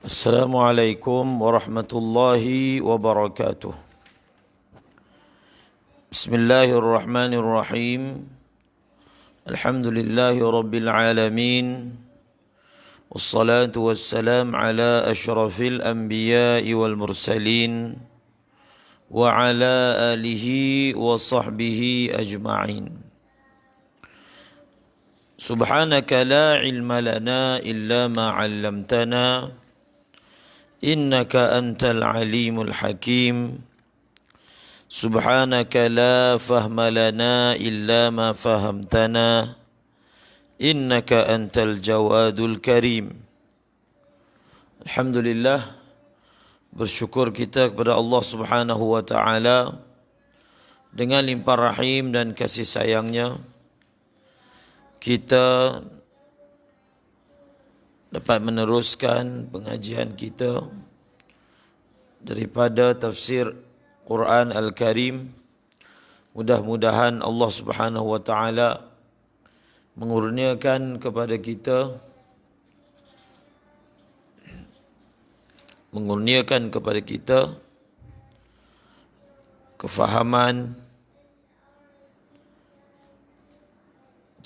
Assalamualaikum warahmatullahi wabarakatuh. Bismillahirrahmanirrahim. Alhamdulillahi rabbil alamin. Wassalatu wassalam ala ashrafil anbiya'i wal mursalin wa ala alihi wa sahbihi ajma'in. Subhanaka la ilma lana illa ma 'allamtana innaka antal alimul hakim. Subhanaka la fahma lana illa ma fahamtana innaka antal jawadul karim. Alhamdulillah, bersyukur kita kepada Allah Subhanahu wa taala dengan limpah rahim dan kasih sayangnya kita dapat meneruskan pengajian kita daripada tafsir Quran Al-Karim. Mudah-mudahan Allah Subhanahu wa taala mengurniakan kepada kita kefahaman,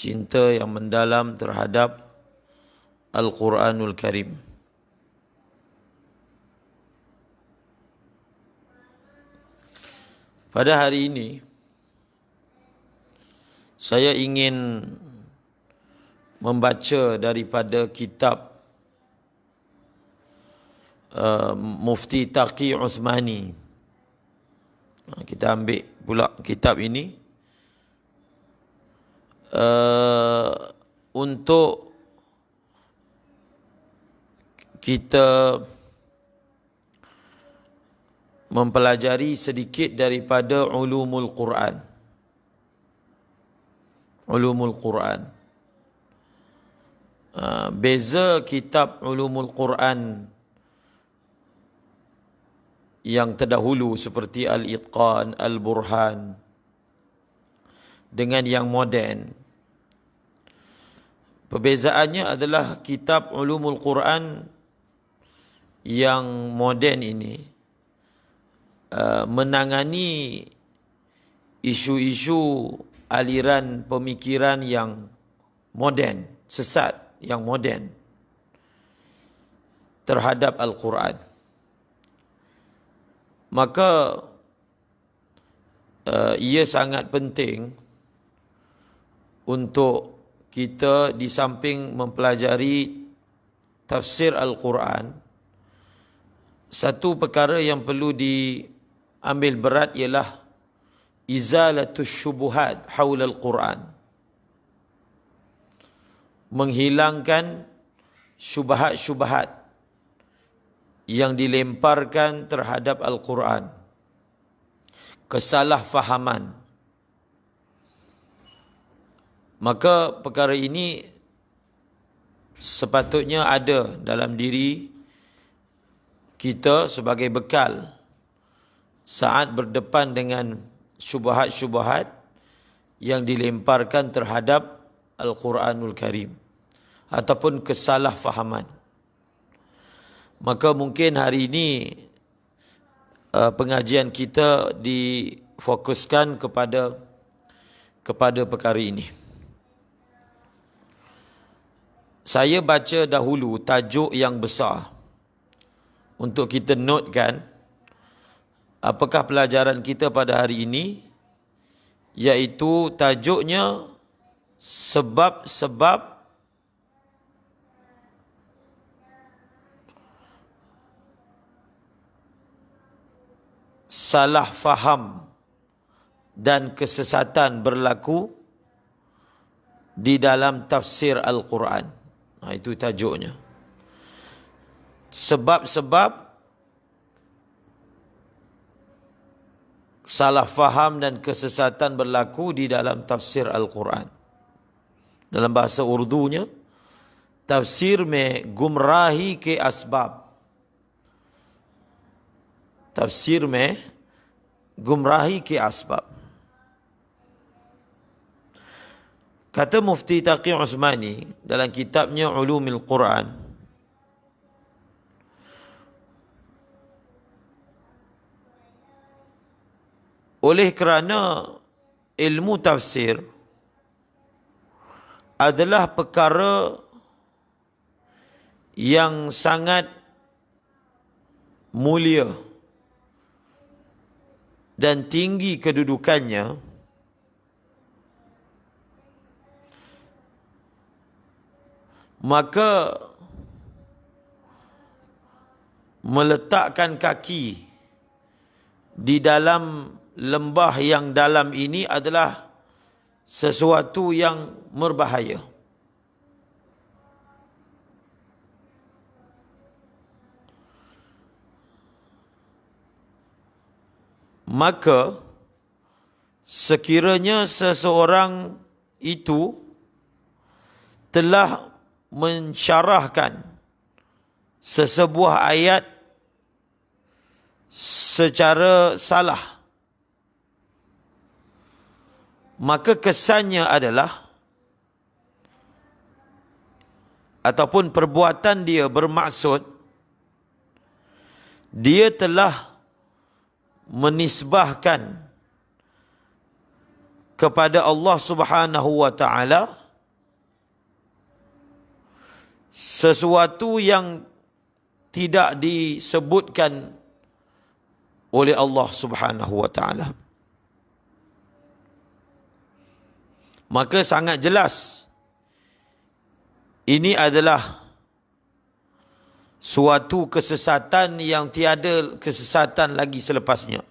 cinta yang mendalam terhadap Al-Quranul Karim. Pada hari ini saya ingin membaca daripada kitab Mufti Taqi Uthmani. Kita ambil pula kitab ini untuk kita mempelajari sedikit daripada ulumul Quran. Ulumul Quran. Beza kitab ulumul Quran yang terdahulu seperti Al-Itqan, Al-Burhan dengan yang moden. Perbezaannya adalah kitab ulumul Quran yang moden ini menangani isu-isu aliran pemikiran yang moden, sesat yang moden terhadap Al-Quran. Maka ia sangat penting untuk kita di samping mempelajari tafsir Al-Quran, satu perkara yang perlu diambil berat ialah izalatus syubuhat haula Al-Quran. Menghilangkan syubhat-syubhat yang dilemparkan terhadap Al-Quran. Kesalahfahaman. Maka perkara ini sepatutnya ada dalam diri kita sebagai bekal saat berdepan dengan syubhat-syubhat yang dilemparkan terhadap Al-Quranul Karim ataupun kesalahfahaman. Maka mungkin hari ini pengajian kita difokuskan kepada perkara ini. Saya baca dahulu tajuk yang besar untuk kita notekan apakah pelajaran kita pada hari ini, iaitu tajuknya sebab-sebab salah faham dan kesesatan berlaku di dalam tafsir Al-Quran. Itu tajuknya. Sebab-sebab salah faham dan kesesatan berlaku di dalam tafsir Al-Quran. Dalam bahasa Urdunya, tafsir में गुमराही के असबाब. तफसीर में गुमराही के असबाब. Kata Mufti Taqi Usmani dalam kitabnya Ulumul Quran, oleh kerana ilmu tafsir adalah perkara yang sangat mulia dan tinggi kedudukannya, maka meletakkan kaki di dalam lembah yang dalam ini adalah sesuatu yang berbahaya. Maka sekiranya seseorang itu telah mensyarahkan sesebuah ayat secara salah, maka kesannya adalah, ataupun perbuatan dia bermaksud, dia telah menisbahkan kepada Allah Subhanahu wa taala sesuatu yang tidak disebutkan oleh Allah Subhanahu wa taala. Maka sangat jelas ini adalah suatu kesesatan yang tiada kesesatan lagi selepasnya.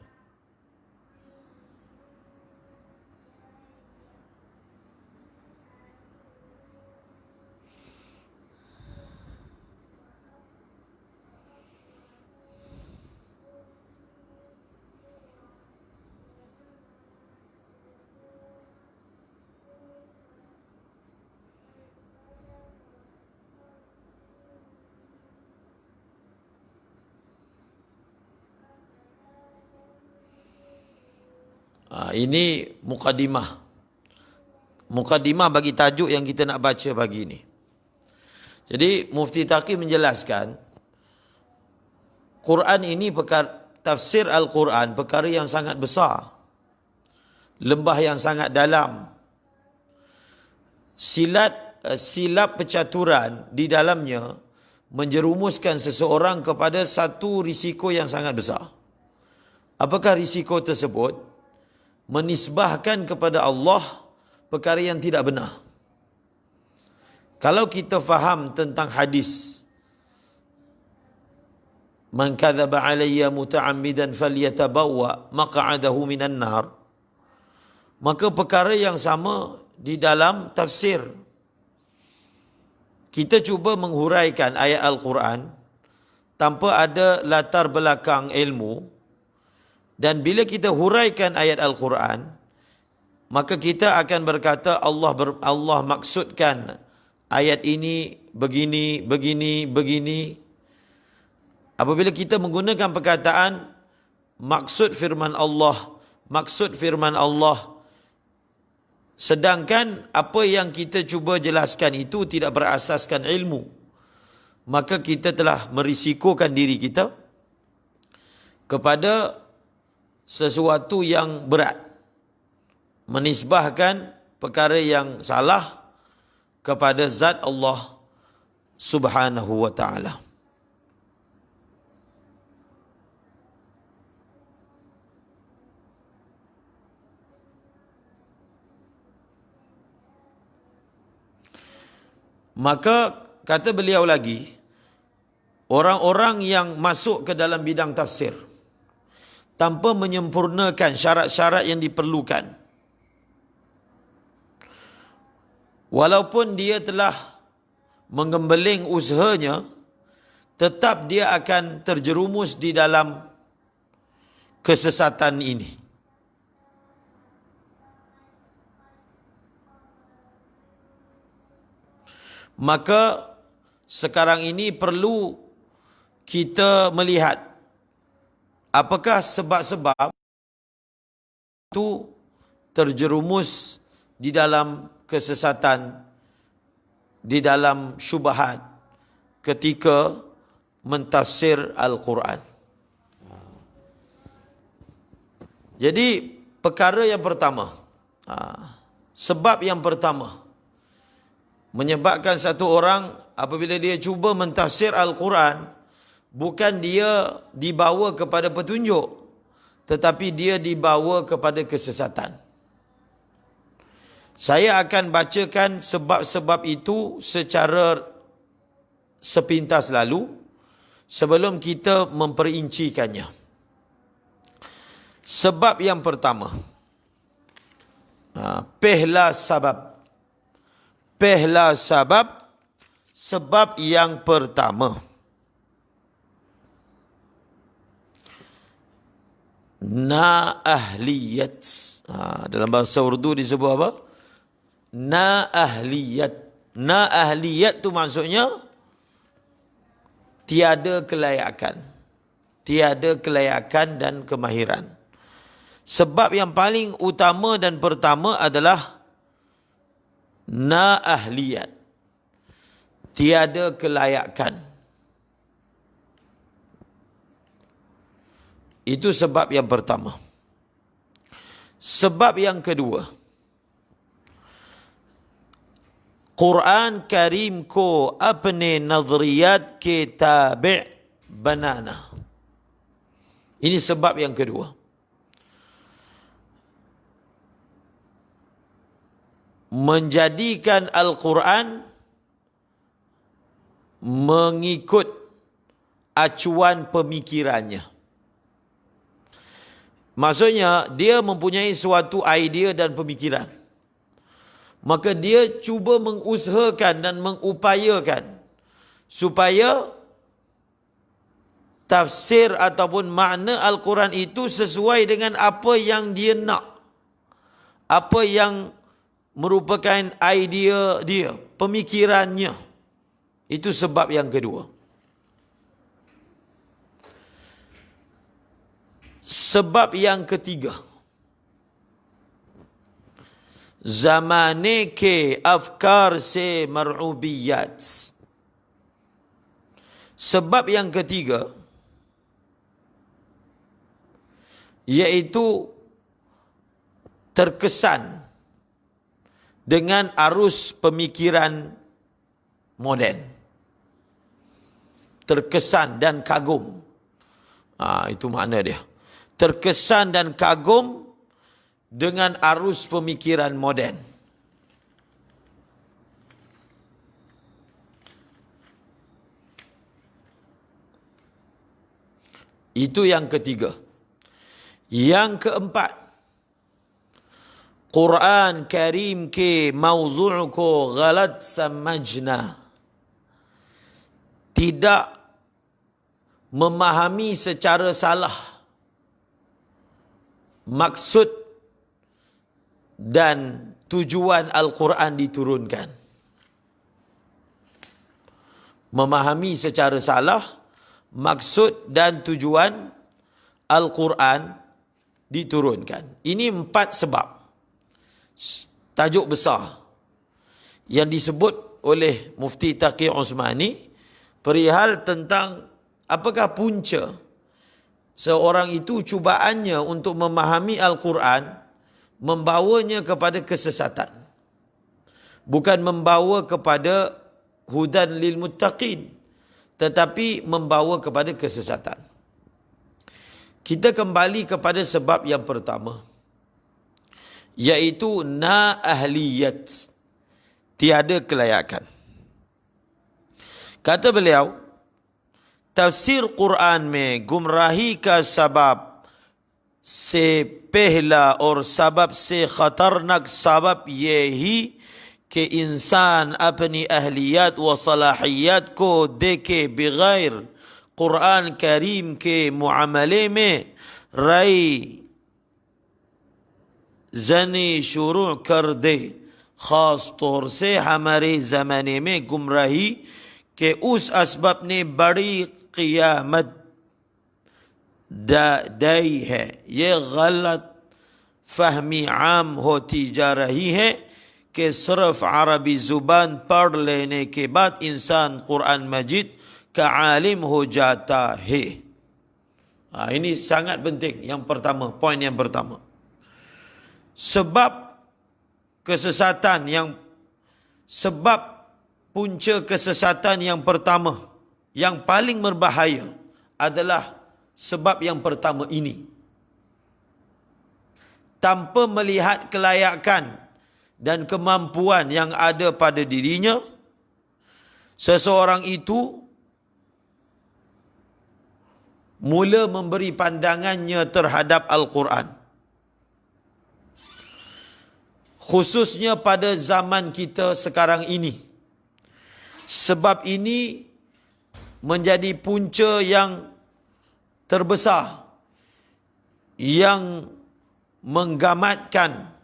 Ini mukadimah. Mukadimah bagi tajuk yang kita nak baca pagi ini. Jadi Mufti Taqi menjelaskan, Quran ini tafsir Al-Quran perkara yang sangat besar, lembah yang sangat dalam. Silap pencaturan di dalamnya menjerumuskan seseorang kepada satu risiko yang sangat besar. Apakah risiko tersebut? Menisbahkan kepada Allah perkara yang tidak benar. Kalau kita faham tentang hadis, man kadzaba alayya muta'ammidan falyatabawwa maq'adahu minan nar, maka perkara yang sama di dalam tafsir. Kita cuba menghuraikan ayat Al-Quran tanpa ada latar belakang ilmu. Dan bila kita huraikan ayat Al-Quran, maka kita akan berkata Allah maksudkan ayat ini begini, begini, begini. Apabila kita menggunakan perkataan maksud firman Allah, sedangkan apa yang kita cuba jelaskan itu tidak berasaskan ilmu, maka kita telah merisikokan diri kita kepada sesuatu yang berat, menisbahkan perkara yang salah kepada zat Allah Subhanahu wa taala. Maka kata beliau lagi, orang-orang yang masuk ke dalam bidang tafsir tanpa menyempurnakan syarat-syarat yang diperlukan, walaupun dia telah menggembeling usahanya, tetap dia akan terjerumus di dalam kesesatan ini. Maka sekarang ini perlu kita melihat apakah sebab itu terjerumus di dalam kesesatan di dalam syubhat ketika mentafsir Al-Quran. Jadi perkara yang pertama, sebab yang pertama menyebabkan satu orang apabila dia cuba mentafsir Al-Quran, bukan dia dibawa kepada petunjuk, tetapi dia dibawa kepada kesesatan. Saya akan bacakan sebab-sebab itu secara sepintas lalu sebelum kita memperincikannya. Sebab yang pertama, pehla sabab. Pehla sabab, sebab yang pertama. Na ahliyat. Dalam bahasa Urdu disebut apa? Na ahliyat. Na ahliyat tu maksudnya tiada kelayakan. Tiada kelayakan dan kemahiran. Sebab yang paling utama dan pertama adalah na ahliyat. Tiada kelayakan. Itu sebab yang pertama. Sebab yang kedua, Quran Karim ko apne nazriyat ke tabi' banana. Ini sebab yang kedua. Menjadikan Al-Quran mengikut acuan pemikirannya. Maksudnya, dia mempunyai suatu idea dan pemikiran. Maka dia cuba mengusahakan dan mengupayakan supaya tafsir ataupun makna Al-Quran itu sesuai dengan apa yang dia nak. Apa yang merupakan idea dia, pemikirannya. Itu sebab yang kedua. Sebab yang ketiga, zamane ke afkar se mar'ubiyat. Sebab yang ketiga, iaitu terkesan dengan arus pemikiran moden. Terkesan dan kagum. Itu makna dia. Terkesan dan kagum dengan arus pemikiran moden. Itu yang ketiga. Yang keempat, Quran Karim ke mawzu' ko ghalat samajna. Tidak memahami secara salah maksud dan tujuan Al-Quran diturunkan. Memahami secara salah maksud dan tujuan Al-Quran diturunkan. Ini 4 sebab. Tajuk besar yang disebut oleh Mufti Taqi Osmani perihal tentang apakah punca seorang itu cubaannya untuk memahami Al-Quran membawanya kepada kesesatan. Bukan membawa kepada hudan lil muttaqin, tetapi membawa kepada kesesatan. Kita kembali kepada sebab yang pertama, iaitu na ahliyat, tiada kelayakan. Kata beliau, tafsir Quran में गुमराही का सबब से पहला और सबब से खतरनाक सबब ये ही कि इंसान अपनी अहलियत व सलाहियत को देखे बगैर कुरान करीम के मुआमले में राय जनी शुरू कर दे. खास तौर से हमारे ज़माने में गुमराही के उस असबाब ने बड़ी क़ियामत दाई है. ये गलत फहमी आम होती जा रही है कि के सिर्फ अरबी जुबान पढ़ लेने के बाद इंसान कुरान मजीद का आलिम हो जाता है. Ini sangat penting. Yang pertama, poin yang pertama. Sebab punca kesesatan yang pertama, yang paling berbahaya adalah sebab yang pertama ini. Tanpa melihat kelayakan dan kemampuan yang ada pada dirinya, seseorang itu mula memberi pandangannya terhadap Al-Quran. Khususnya pada zaman kita sekarang ini. Sebab ini menjadi punca yang terbesar yang menggamatkan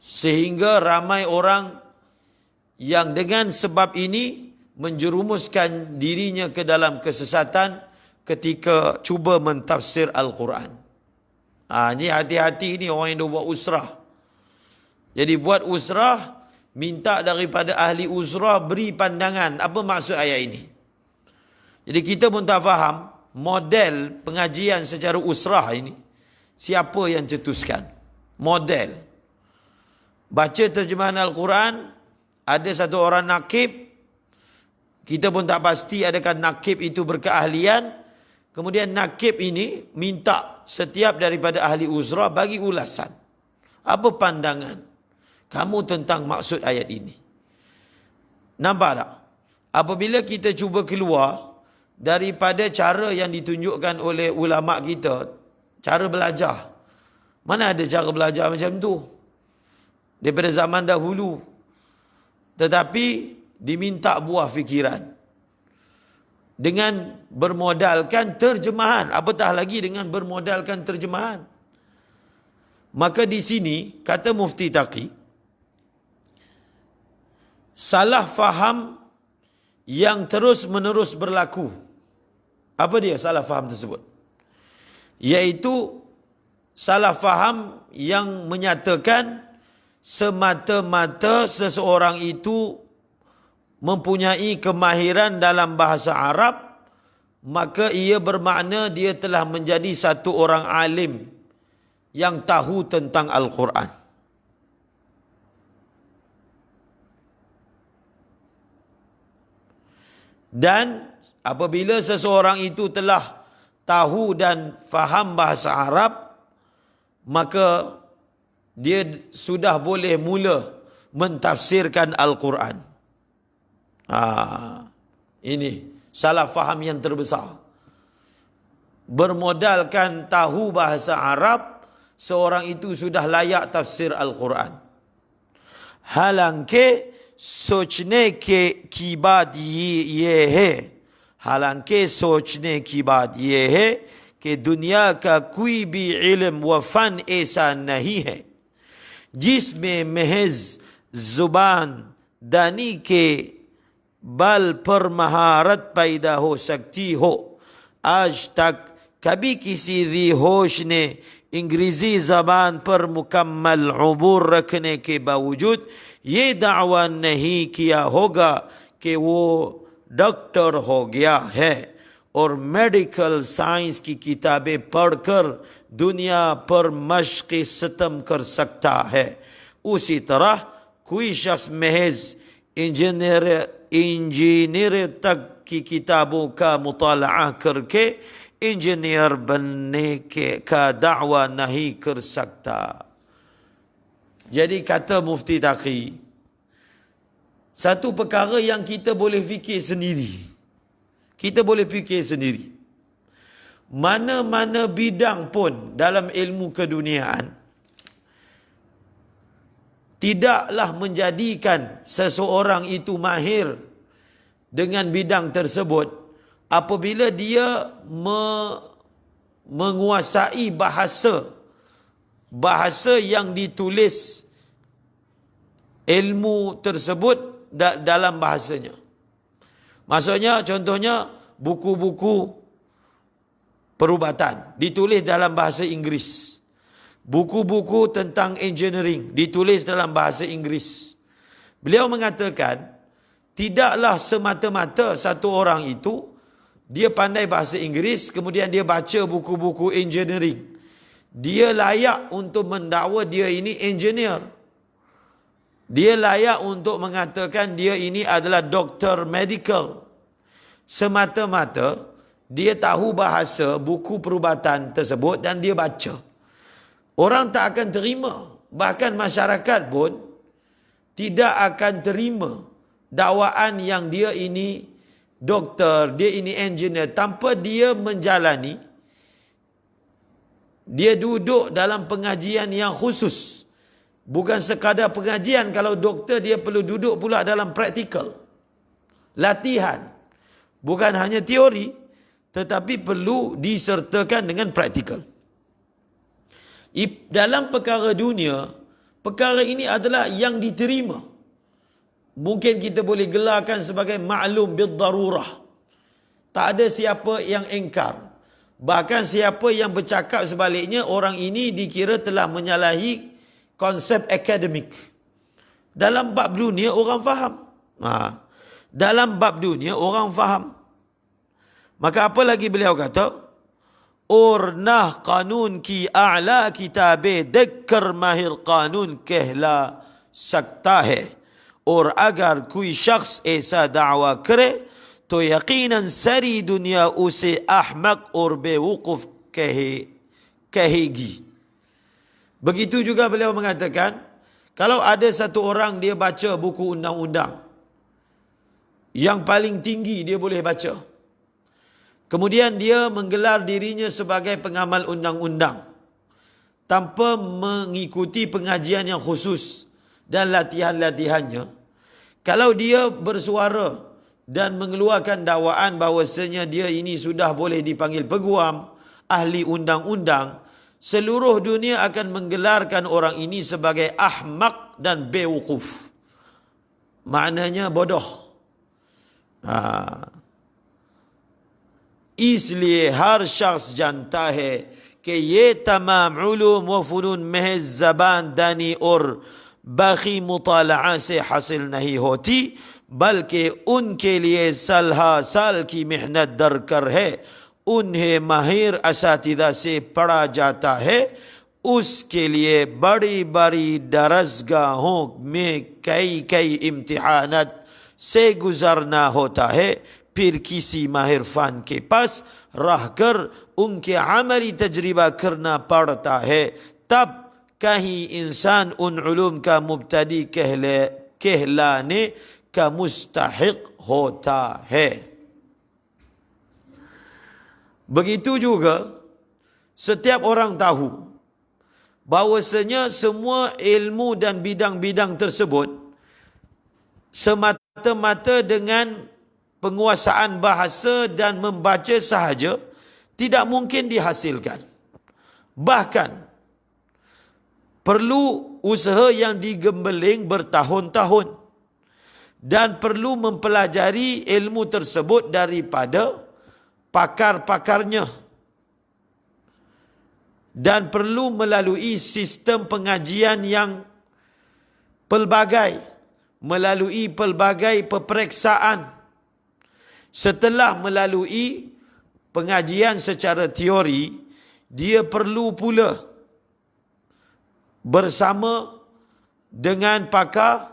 sehingga ramai orang yang dengan sebab ini menjerumuskan dirinya ke dalam kesesatan ketika cuba mentafsir Al-Quran. Ini hati-hati ni orang yang buat usrah. Jadi buat usrah, minta daripada ahli usrah beri pandangan apa maksud ayat ini. Jadi kita pun tak faham model pengajian secara usrah ini, siapa yang cetuskan model. Baca terjemahan Al-Quran, ada satu orang nakib, kita pun tak pasti adakah nakib itu berkeahlian. Kemudian nakib ini minta setiap daripada ahli uzrah bagi ulasan. Apa pandangan kamu tentang maksud ayat ini? Nampak tak? Apabila kita cuba keluar daripada cara yang ditunjukkan oleh ulama kita, cara belajar. Mana ada cara belajar macam tu? Daripada zaman dahulu. Tetapi diminta buah fikiran. Dengan bermodalkan terjemahan. Apatah lagi dengan bermodalkan terjemahan. Maka di sini, kata Mufti Taqi, salah faham yang terus menerus berlaku. Apa dia salah faham tersebut? Iaitu salah faham yang menyatakan semata-mata seseorang itu mempunyai kemahiran dalam bahasa Arab, maka ia bermakna dia telah menjadi satu orang alim yang tahu tentang Al-Quran. Dan apabila seseorang itu telah tahu dan faham bahasa Arab, maka dia sudah boleh mula mentafsirkan Al-Quran. Ini salah faham yang terbesar. Bermodalkan tahu bahasa Arab, seorang itu sudah layak tafsir Al-Quran. Halanke sochne ke ki baat ye hai, halanke sochne ki baat ye hai कि दुनिया का कोई भी इल्म व फन ऐसा नहीं है जिसमें महज जुबान दानी के बल पर महारत पैदा हो सकती हो. आज तक कभी किसी दी होश ने अंग्रेजी जबान पर मुकम्मल अबूर रखने के बावजूद ये दावा नहीं किया होगा कि वो डॉक्टर हो गया है और मेडिकल साइंस की किताबें पढ़कर दुनिया पर मश्क सितम कर सकता है. उसी तरह कोई शख्स महज इंजीनियर तक की किताबों का मुताला करके इंजीनियर बनने का दावा नहीं कर सकता. Jadi kata Mufti Taqi, satu perkara yang kita boleh fikir sendiri. Kita boleh fikir sendiri. Mana-mana bidang pun dalam ilmu keduniaan tidaklah menjadikan seseorang itu mahir dengan bidang tersebut apabila dia menguasai bahasa yang ditulis ilmu tersebut dalam bahasanya. Maksudnya, contohnya buku-buku perubatan ditulis dalam bahasa Inggeris. buku-buku tentang engineering ditulis dalam bahasa Inggeris. Beliau mengatakan, tidaklah semata-mata satu orang itu dia pandai bahasa Inggeris, kemudian dia baca buku-buku engineering. Dia layak untuk mendakwa dia ini engineer. Dia layak untuk mengatakan dia ini adalah doktor medical. Semata-mata dia tahu bahasa buku perubatan tersebut dan dia baca. Orang tak akan terima. Bahkan masyarakat pun tidak akan terima dakwaan yang dia ini doktor, dia ini engineer tanpa dia menjalani. Dia duduk dalam pengajian yang khusus. Bukan sekadar pengajian, kalau doktor dia perlu duduk pula dalam praktikal. Latihan. Bukan hanya teori, tetapi perlu disertakan dengan praktikal. Dalam perkara dunia, perkara ini adalah yang diterima. Mungkin kita boleh gelarkan sebagai maklum bil darurah. Tak ada siapa yang engkar. Bahkan siapa yang bercakap sebaliknya, orang ini dikira telah menyalahi konsep akademik. Dalam bab dunia orang faham. Dalam bab dunia orang faham. Maka apa lagi beliau kata? Ornah kanun ki a'la kitabe dekkar mahir kanun kehla sakta hai. और अगर कोई शख्स ऐसा दावा करे तो यकीनन सारी दुनिया उसे अहमक और बेवकूफ कहेगी. Begitu juga beliau mengatakan, kalau ada satu orang dia baca buku undang-undang yang paling tinggi dia boleh baca, kemudian dia menggelar dirinya sebagai pengamal undang-undang tanpa mengikuti pengajian yang khusus dan latihan-latihannya, kalau dia bersuara dan mengeluarkan dakwaan bahawasanya dia ini sudah boleh dipanggil peguam, ahli undang-undang, seluruh dunia akan menggelarkan orang ini sebagai ahmak dan bewukuf. Maknanya bodoh. इसलिए हर शख्स जानता है कि ये तमाम उलूम व फ़नून महज ज़बान दानी और बाकी मुतालआ से हासिल नहीं होती, बल्कि उनके लिए साल साल की मेहनत दरकार है. उन्हें माहिर असातिदा से पढ़ा जाता है. उसके लिए बड़ी बड़ी दरसगाहों में कई कई इम्तिहानात से गुजरना होता है. फिर किसी माहिर फान के पास रहकर उनके अमली तजर्बा करना पड़ता है. तब कहीं इंसान उन उलूम का मुब्तदी कहलाने का मुस्तहिक होता है. Begitu juga setiap orang tahu bahawasanya semua ilmu dan bidang-bidang tersebut semata-mata dengan penguasaan bahasa dan membaca sahaja tidak mungkin dihasilkan. Bahkan perlu usaha yang digembeling bertahun-tahun dan perlu mempelajari ilmu tersebut daripada pakar-pakarnya dan perlu melalui sistem pengajian yang pelbagai, melalui pelbagai peperiksaan. Setelah melalui pengajian secara teori, dia perlu pula bersama dengan pakar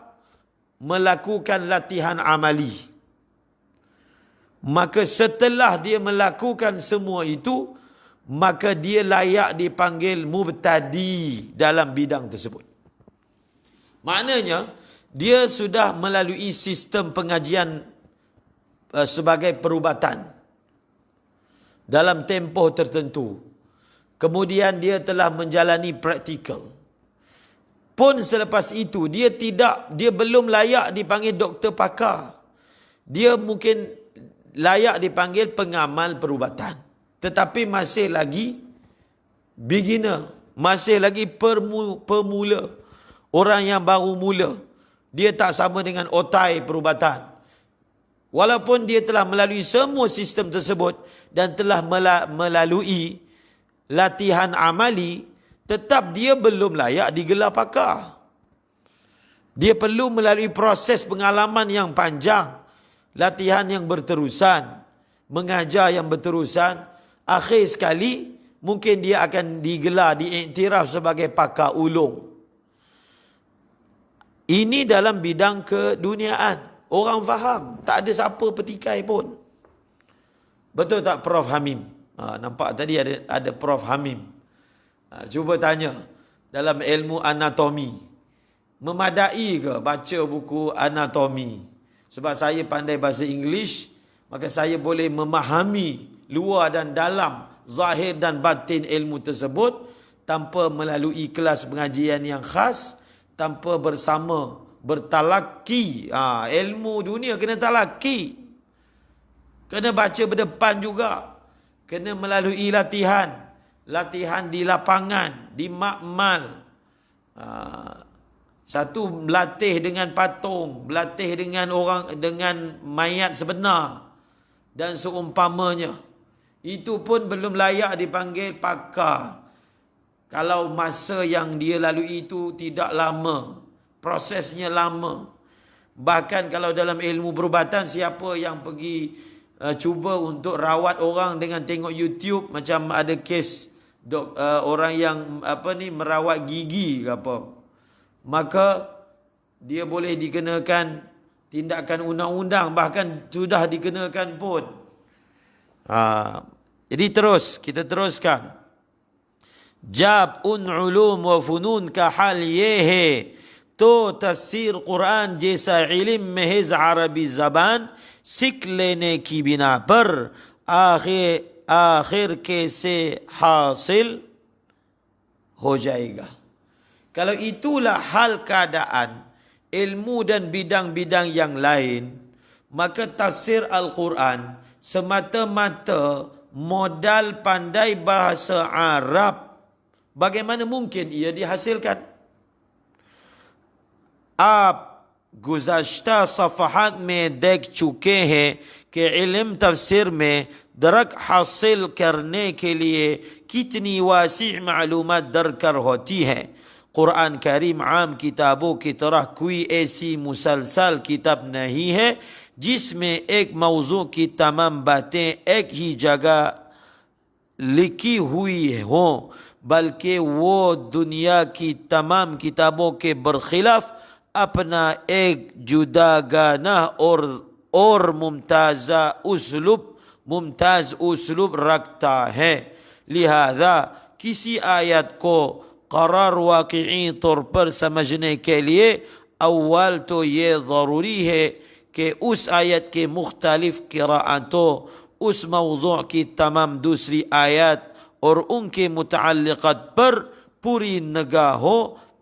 melakukan latihan amali. Maka setelah dia melakukan semua itu, maka dia layak dipanggil mubtadi dalam bidang tersebut. Maknanya, dia sudah melalui sistem pengajian sebagai perubatan dalam tempoh tertentu. Kemudian dia telah menjalani praktikal. Pun selepas itu, dia belum layak dipanggil doktor pakar. Dia mungkin layak dipanggil pengamal perubatan. Tetapi masih lagi beginner, masih lagi pemula, orang yang baru mula. Dia tak sama dengan otai perubatan. Walaupun dia telah melalui semua sistem tersebut dan telah melalui latihan amali, tetap dia belum layak digelar pakar. Dia perlu melalui proses pengalaman yang panjang, latihan yang berterusan, mengajar yang berterusan. Akhir sekali, mungkin dia akan digelar, diiktiraf sebagai pakar ulung. Ini dalam bidang keduniaan. Orang faham. Tak ada siapa petikai pun. Betul tak Prof Hamim? Nampak tadi ada Prof Hamim. Cuba tanya. Dalam ilmu anatomi. Memadai ke baca buku anatomi? Sebab saya pandai bahasa English, maka saya boleh memahami luar dan dalam, zahir dan batin ilmu tersebut tanpa melalui kelas pengajian yang khas, tanpa bersama bertalaki. Ilmu dunia kena talaki. Kena baca berdepan juga. Kena melalui latihan. Latihan di lapangan, di makmal. Satu berlatih dengan patung, berlatih dengan orang, dengan mayat sebenar dan seumpamanya. Itu pun belum layak dipanggil pakar. Kalau masa yang dia lalui itu tidak lama, prosesnya lama. Bahkan kalau dalam ilmu perubatan, siapa yang pergi cuba untuk rawat orang dengan tengok YouTube, macam ada kes orang yang merawat gigi ke apa, maka dia boleh dikenakan tindakan undang-undang, bahkan sudah dikenakan pun. Jadi kita teruskan. Jab'un ulum wa funun ka hal yehe to tafsir Quran jesa ilim mehez Arabi zaban सीख लेने की बिना पर आखिर कैसे हासिल हो जाएगा. Kalau itulah hal keadaan ilmu dan bidang-bidang yang lain, maka tafsir Al-Quran semata-mata modal pandai bahasa Arab. Bagaimana mungkin ia dihasilkan? आप गुज़श्ता सफ़हात में देख चुके हैं कि इल्म तफसीर में दरक हासिल करने के लिए कितनी वासी मालूमात दरकार होती है. कुरान करीम आम किताबों की तरह कोई ऐसी मुसलसल किताब नहीं है जिसमें एक मौजू की तमाम बातें एक ही जगह लिखी हुई हों, बल्कि वो दुनिया की तमाम किताबों के बरखिलाफ अपना एक जुदागाना और मुमताज उसलूब रखता है. लिहाजा किसी आयत को करार वाक़ई तौर पर समझने के लिए अव्वल तो ये ज़रूरी है कि उस आयत के मुख्तलिफ क़िराअतों, उस मौज़ू की तमाम दूसरी आयत और उनके मुतअल्लिक़ात पर पूरी निगाह हो.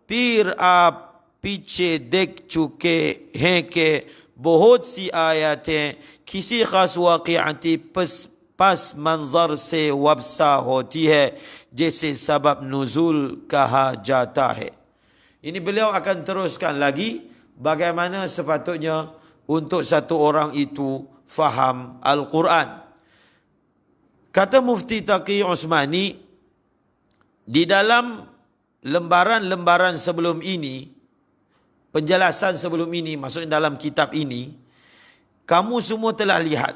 फिर आप पीछे देख चुके हैं कि बहुत सी आयतें किसी खास वाक़िअती पस मंज़र से वाबस्ता होती है, जैसे सबब नुज़ूल कहा जाता है. Ini beliau akan teruskan lagi bagaimana sepatutnya untuk satu orang itu faham Al-Quran. Kata Mufti Taqi Usmani, di dalam lembaran-lembaran sebelum ini, penjelasan sebelum ini, maksudnya dalam kitab ini, kamu semua telah lihat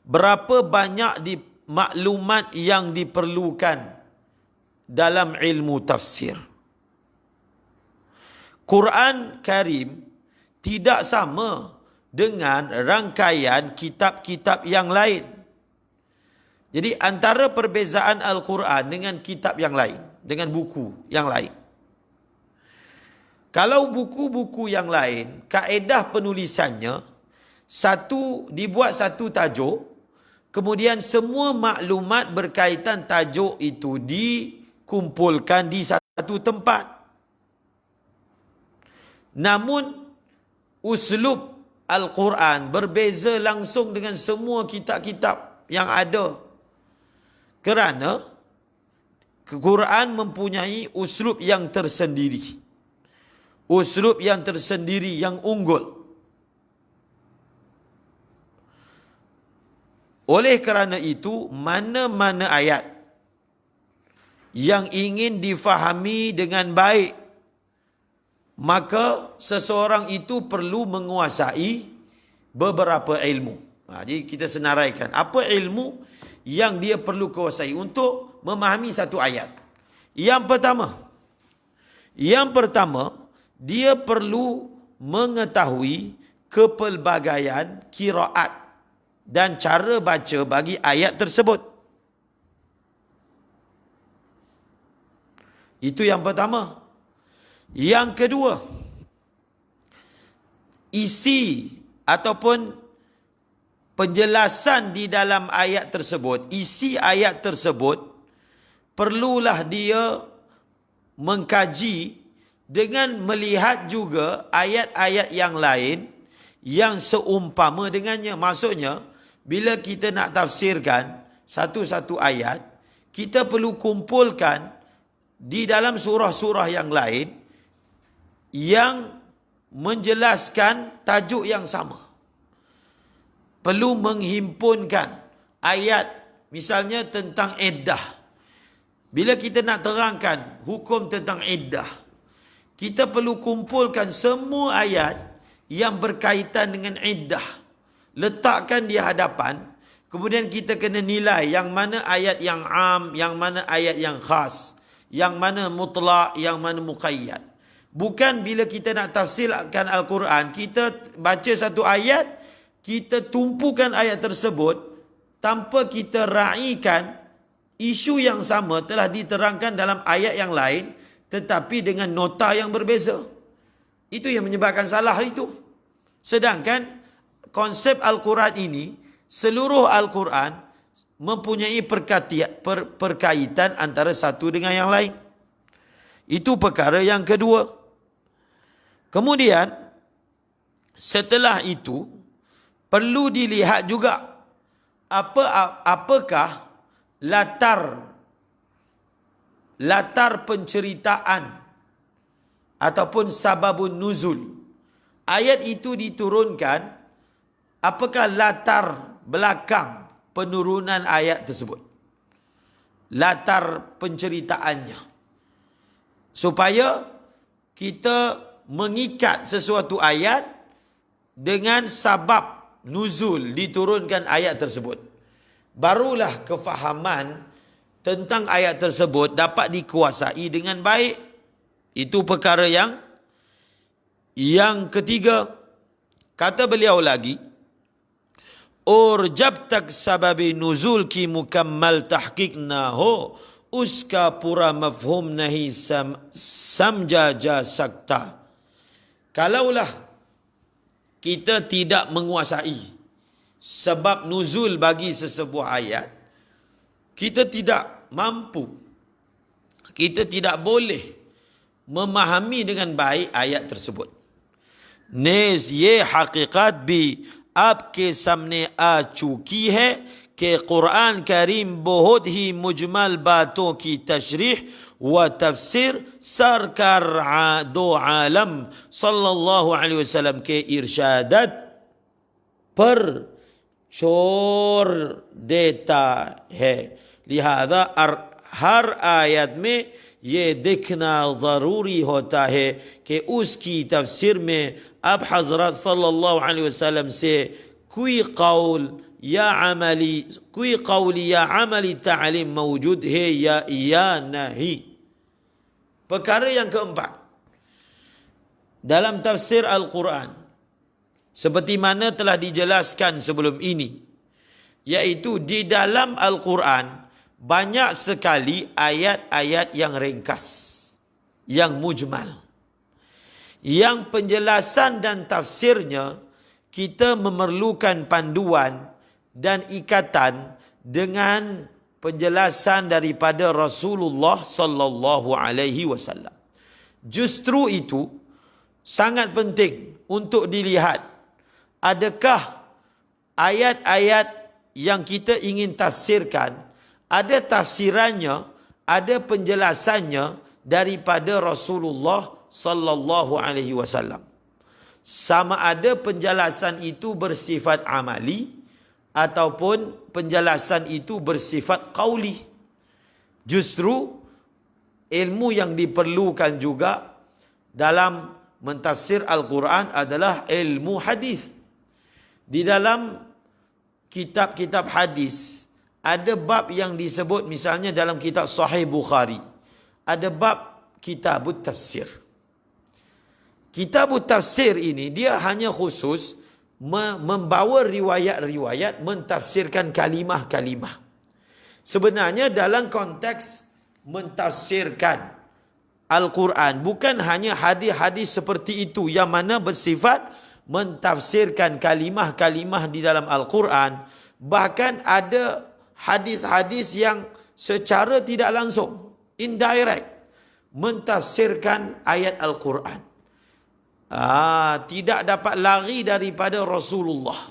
berapa banyak maklumat yang diperlukan dalam ilmu tafsir. Quran Karim tidak sama dengan rangkaian kitab-kitab yang lain. Jadi antara perbezaan Al-Quran dengan kitab yang lain, dengan buku yang lain. Kalau buku-buku yang lain, kaedah penulisannya, dibuat satu tajuk, kemudian semua maklumat berkaitan tajuk itu dikumpulkan di satu tempat. Namun, uslub Al-Quran berbeza langsung dengan semua kitab-kitab yang ada. Kerana Quran mempunyai uslub yang tersendiri. Uslub yang tersendiri, yang unggul. Oleh kerana itu, mana-mana ayat yang ingin difahami dengan baik, maka seseorang itu perlu menguasai beberapa ilmu. Jadi kita senaraikan apa ilmu yang dia perlu kuasai untuk memahami satu ayat. Yang pertama, dia perlu mengetahui kepelbagaian qiraat dan cara baca bagi ayat tersebut. Itu yang pertama. Yang kedua, isi ataupun penjelasan di dalam ayat tersebut, isi ayat tersebut, perlulah dia mengkaji dengan melihat juga ayat-ayat yang lain yang seumpama dengannya. Maksudnya, bila kita nak tafsirkan satu-satu ayat, kita perlu kumpulkan di dalam surah-surah yang lain yang menjelaskan tajuk yang sama. Perlu menghimpunkan ayat misalnya tentang iddah. Bila kita nak terangkan hukum tentang iddah, kita perlu kumpulkan semua ayat yang berkaitan dengan iddah, letakkan di hadapan, kemudian kita kena nilai yang mana ayat yang am, yang mana ayat yang khas, yang mana mutlak, yang mana muqayyad. Bukan bila kita nak tafsirkan Al-Quran, kita baca satu ayat, kita tumpukan ayat tersebut tanpa kita raikan isu yang sama telah diterangkan dalam ayat yang lain tetapi dengan nota yang berbeza. Itu yang menyebabkan salah itu. Sedangkan konsep Al-Quran ini, seluruh Al-Quran mempunyai perkaitan antara satu dengan yang lain. Itu perkara yang kedua. Kemudian, setelah itu, perlu dilihat juga apakah latar penceritaan ataupun sababun nuzul. Ayat itu diturunkan, apakah latar belakang penurunan ayat tersebut, latar penceritaannya, supaya kita mengikat sesuatu ayat dengan sabab nuzul diturunkan ayat tersebut. Barulah kefahaman tentang ayat tersebut dapat dikuasai dengan baik. Itu perkara yang ketiga. Kata beliau lagi, urjabtak sababi nuzul ki mukammal tahqiqnahu uska pura mafhum nahi samjaja sakta. Kalaulah kita tidak menguasai sebab nuzul bagi sesebuah ayat, kita tidak mampu, kita tidak boleh memahami dengan baik ayat tersebut. Nez ye haqiqat bi आपके सामने आ चुकी है कि कुरान करीम बहुत ही मुजमल बातों की तशरीह व तफसीर सरकार दो आलम सल्लल्लाहु अलैहि वसल्लम के इरशादत पर छोड़ देता है. लिहाजा हर आयत में ये देखना ज़रूरी होता है कि उसकी तफसीर में अब हज़रत सल्लल्लाहु अलैहि वसल्लम से कोई कौल या अमली तालीम मौजूद है या नहीं. Perkara yang keempat, dalam tafsir Al-Quran, seperti mana telah dijelaskan sebelum ini, yaitu di dalam Al-Quran banyak sekali ayat-ayat yang ringkas, yang mujmal, yang penjelasan dan tafsirnya kita memerlukan panduan dan ikatan dengan penjelasan daripada Rasulullah sallallahu alaihi wasallam. Justru itu sangat penting untuk dilihat adakah ayat-ayat yang kita ingin tafsirkan ada tafsirannya, ada penjelasannya daripada Rasulullah sallallahu alaihi wasallam. Sama ada penjelasan itu bersifat amali ataupun penjelasan itu bersifat qauli. Justru ilmu yang diperlukan juga dalam mentafsir Al-Quran adalah ilmu hadis. Di dalam kitab-kitab hadis ada bab yang disebut, misalnya dalam kitab Sahih Bukhari ada bab kitabut tafsir. Kitabut tafsir ini dia hanya khusus membawa riwayat-riwayat mentafsirkan kalimah-kalimah. Sebenarnya dalam konteks mentafsirkan Al-Quran bukan hanya hadis-hadis seperti itu yang mana bersifat mentafsirkan kalimah-kalimah di dalam Al-Quran, bahkan ada hadis-hadis yang secara tidak langsung, indirect, mentafsirkan ayat Al-Quran. Tidak dapat lari daripada Rasulullah.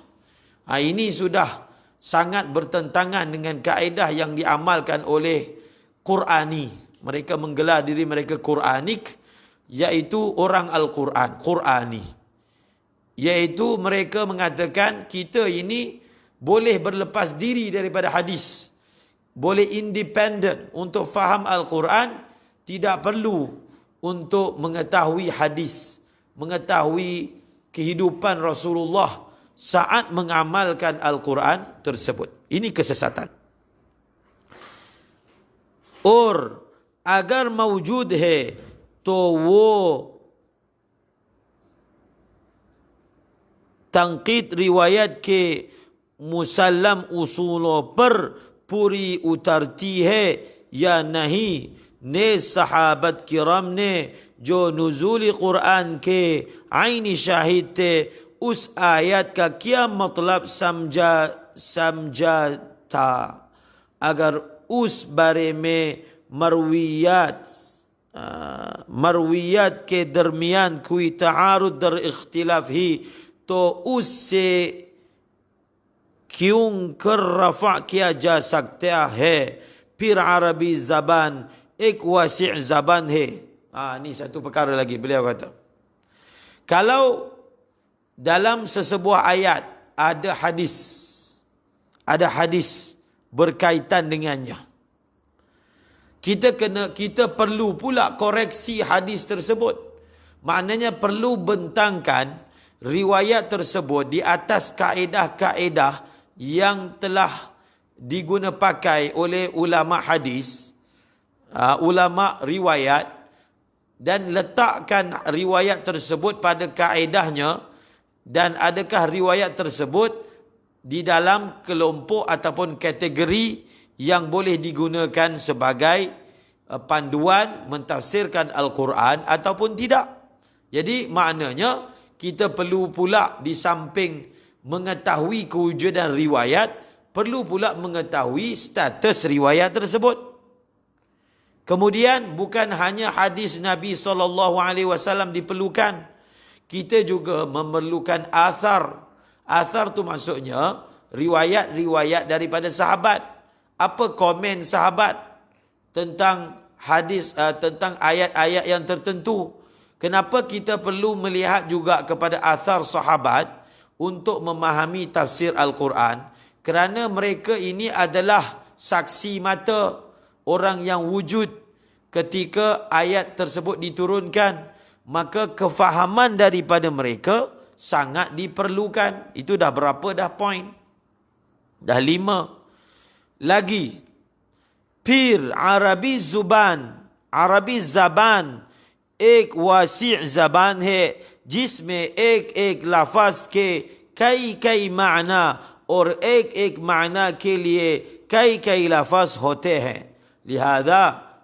Ini sudah sangat bertentangan dengan kaedah yang diamalkan oleh Qurani. Mereka menggelar diri mereka Quranik, iaitu orang Al-Quran, Qurani. Iaitu mereka mengatakan kita ini boleh berlepas diri daripada hadis, boleh independen untuk faham Al-Quran, tidak perlu untuk mengetahui hadis, mengetahui kehidupan Rasulullah saat mengamalkan Al-Quran tersebut. Ini kesesatan. Or agar mawjud hai to wo tanqid riwayat ke musallam उसूलों पर पूरी उतरती है या नहीं, ने सहाबत किरम ने जो नुज़ूल कुरान के आईनी शाहिद थे उस आयत का क्या मतलब समझा था। अगर उस बारे में मरवियात के दरमियान कोई तआरुद दर इख्तिलाफ ही तो उससे क्यों कर रफा किया जा सकता है। फिर अरबी ज़बान एक वासी' ज़बान है। Ini satu perkara lagi beliau kata, kalau dalam sesebuah ayat ada hadis berkaitan dengannya, kita perlu pula koreksi hadis tersebut. Maknanya perlu bentangkan riwayat tersebut di atas kaedah-kaedah yang telah diguna pakai oleh ulama hadis, ulama riwayat, dan letakkan riwayat tersebut pada kaedahnya, dan adakah riwayat tersebut di dalam kelompok ataupun kategori yang boleh digunakan sebagai panduan mentafsirkan Al-Quran ataupun tidak. Jadi maknanya kita perlu pula di samping mengetahui kewujudan riwayat, perlu pula mengetahui status riwayat tersebut. Kemudian bukan hanya hadis Nabi SAW diperlukan, kita juga memerlukan athar. Athar tu maksudnya riwayat-riwayat daripada sahabat. Apa komen sahabat tentang hadis, tentang ayat-ayat yang tertentu. Kenapa kita perlu melihat juga kepada athar sahabat untuk memahami tafsir Al-Quran? Kerana mereka ini adalah saksi mata, orang yang wujud ketika ayat tersebut diturunkan. Maka kefahaman daripada mereka sangat diperlukan. Itu dah berapa dah poin? Dah 5. Lagi, Pir Arabi Zaban एक वासी' ज़बान है जिसमें एक एक लफ्ज़ के कई कई माना और एक एक माना के लिए कई कई लफ्ज़ होते हैं। लिहाजा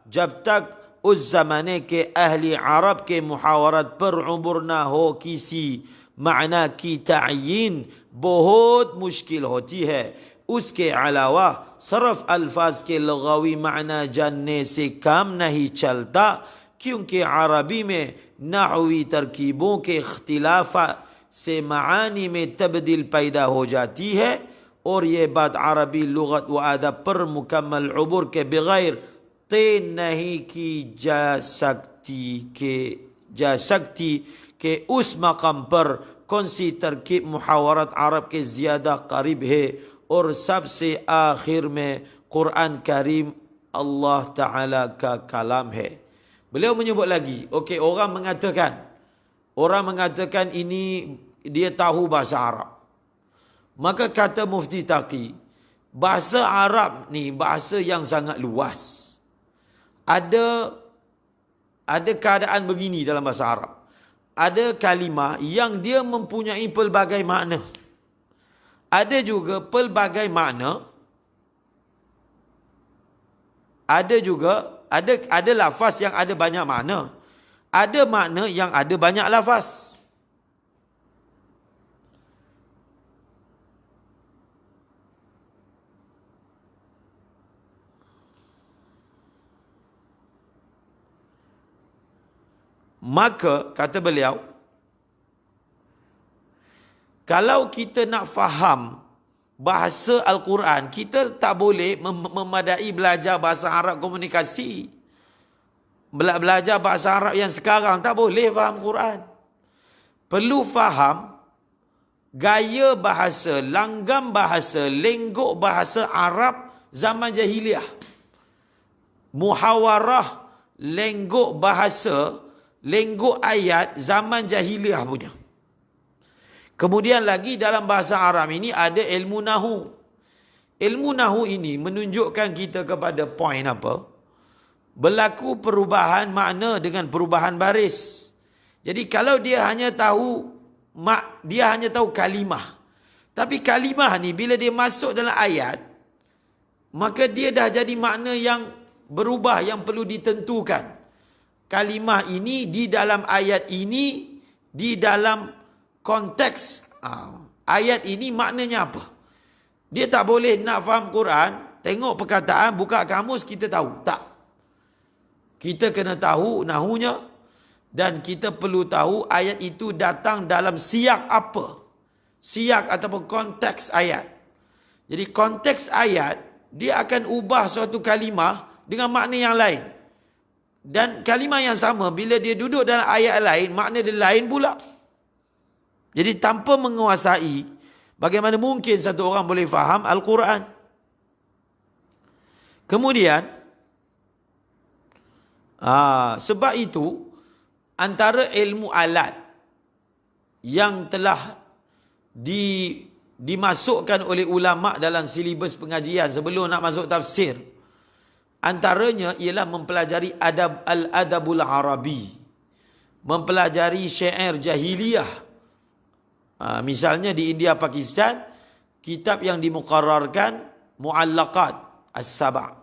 जब तक उस ज़माने के अहली अरब के मुहावरत पर उबर ना हो किसी माना की तअयीन बहुत मुश्किल होती है। उसके अलावा सिर्फ अल्फाज के लग़वी माना जानने से काम नहीं चलता, क्योंकि अरबी में नहवी तरकीबों के इख्तिलाफ से मानी में तब्दील पैदा हो जाती है, और ये बात अरबी लुगत व अदब पर मुकम्मल उबूर के बगैर तय नहीं की जा सकती कि उस मकाम पर कौन सी तरकीब मुहावरत अरब के ज़्यादा करीब है, और सबसे आखिर में कुरान करीम अल्लाह ताला का कलाम है। Beliau menyebut lagi, okey, orang mengatakan ini dia tahu bahasa Arab. Maka kata Mufti Taqi, bahasa Arab ni bahasa yang sangat luas. Ada keadaan begini dalam bahasa Arab. Ada kalimah yang dia mempunyai pelbagai makna. Ada juga pelbagai makna. Ada juga ada lafaz yang ada banyak makna. Ada makna yang ada banyak lafaz. Maka, kata beliau, kalau kita nak faham bahasa Al-Quran, kita tak boleh memadai belajar bahasa Arab komunikasi. Belajar bahasa Arab yang sekarang, tak boleh faham Quran. Perlu faham gaya bahasa, langgam bahasa, lenggok bahasa Arab zaman jahiliah. Muhawarah, lenggok bahasa, lenggok ayat zaman jahiliah punya. Kemudian lagi dalam bahasa Arab ini ada ilmu nahu. Ilmu nahu ini menunjukkan kita kepada poin apa? Berlaku perubahan makna dengan perubahan baris. Jadi kalau dia hanya tahu kalimah. Tapi kalimah ni bila dia masuk dalam ayat, maka dia dah jadi makna yang berubah, yang perlu ditentukan. Kalimah ini di dalam ayat ini, di dalam konteks ayat ini maknanya apa? Dia tak boleh nak faham Quran, tengok perkataan, buka kamus, kita tahu. Tak. Kita kena tahu nahunya dan kita perlu tahu ayat itu datang dalam siyak apa. Siyak ataupun konteks ayat. Jadi konteks ayat, dia akan ubah suatu kalimah dengan makna yang lain. Dan kalimah yang sama, bila dia duduk dalam ayat lain, makna dia lain pula. Jadi tanpa menguasai, bagaimana mungkin satu orang boleh faham Al-Quran? Kemudian, sebab itu, antara ilmu alat yang telah dimasukkan oleh ulama' dalam silibus pengajian sebelum nak masuk tafsir, antaranya ialah mempelajari al-adabul arabi, mempelajari syair jahiliyah. Misalnya di India, Pakistan, kitab yang dimuqarrarkan Mu'allaqat As-Saba',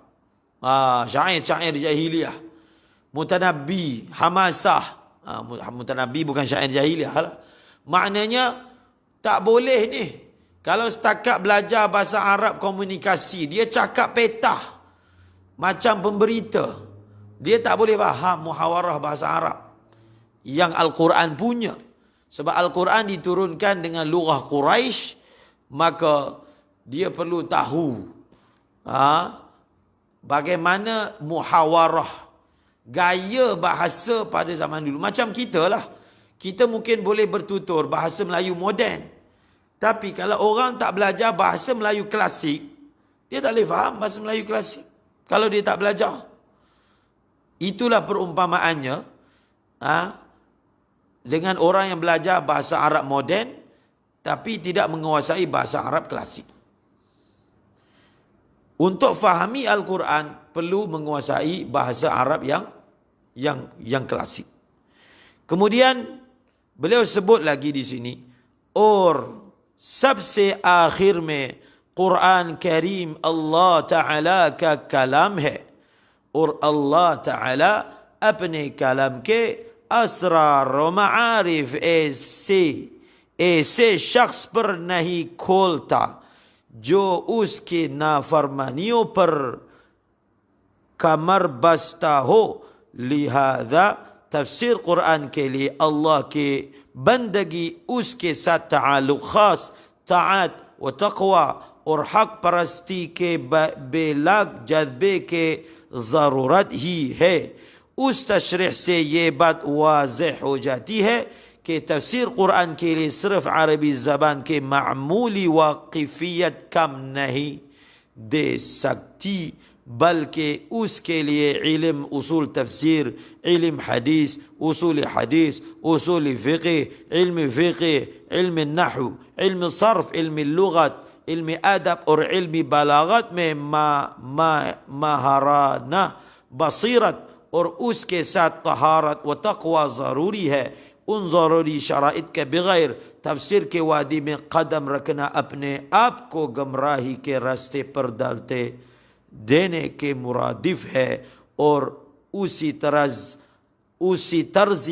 syair-syair jahiliyah, Mutanabbi, Hamasah. Mutanabbi bukan syair jahiliyah lah. Maknanya tak boleh ni, kalau setakat belajar bahasa Arab komunikasi, dia cakap petah macam pemberita, dia tak boleh faham muhawarah bahasa Arab yang Al-Quran punya. Sebab Al-Quran diturunkan dengan lughah Quraisy, maka dia perlu tahu bagaimana muhawarah, gaya bahasa pada zaman dulu. Macam kita lah, kita mungkin boleh bertutur bahasa Melayu moden, tapi kalau orang tak belajar bahasa Melayu klasik, dia tak boleh faham bahasa Melayu klasik kalau dia tak belajar. Itulah perumpamaannya dengan orang yang belajar bahasa Arab moden tapi tidak menguasai bahasa Arab klasik. Untuk fahami Al-Quran perlu menguasai bahasa Arab yang klasik. Kemudian beliau sebut lagi di sini, और सबसे आखिर में कुरान करीम अल्लाह ताला का कलाम है और अल्लाह ताला अपने कलाम के असरार व मारिफ ऐसे शख्स पर नहीं खोलता जो उसकी नाफरमानियों पर कमर बस्ता हो। लिहाजा तफसीर कुरान के लिए अल्लाह के बंदगी उसके साथ ताल्लुक़ खास ताअत व तक़वा और हक परस्ती के बेलाग जज्बे के ज़रूरत ही है। उस तशरीह से ये बात वाज़ेह हो जाती है कि तफसीर कुरान के लिए सिर्फ अरबी ज़बान के मामूली वाक़िफ़ियत कम नहीं दे सकती, बल्कि उसके लिए इल्म उसूल तफसीर, इल्म हदीस, उसूल फ़िक़्ह, इल्म नहव, इल्म सर्फ, इल्म लुगत, इल्म अदब और इल्म बलागत में महाराना बसीरत और उसके साथ तहारत व तक़वा ज़रूरी है। उन ज़रूरी शराइत के बगैर तफसीर के वादी में कदम रखना अपने आप को गमराही के रास्ते पर डालते देने के मुरादिफ है और उसी तर्ज़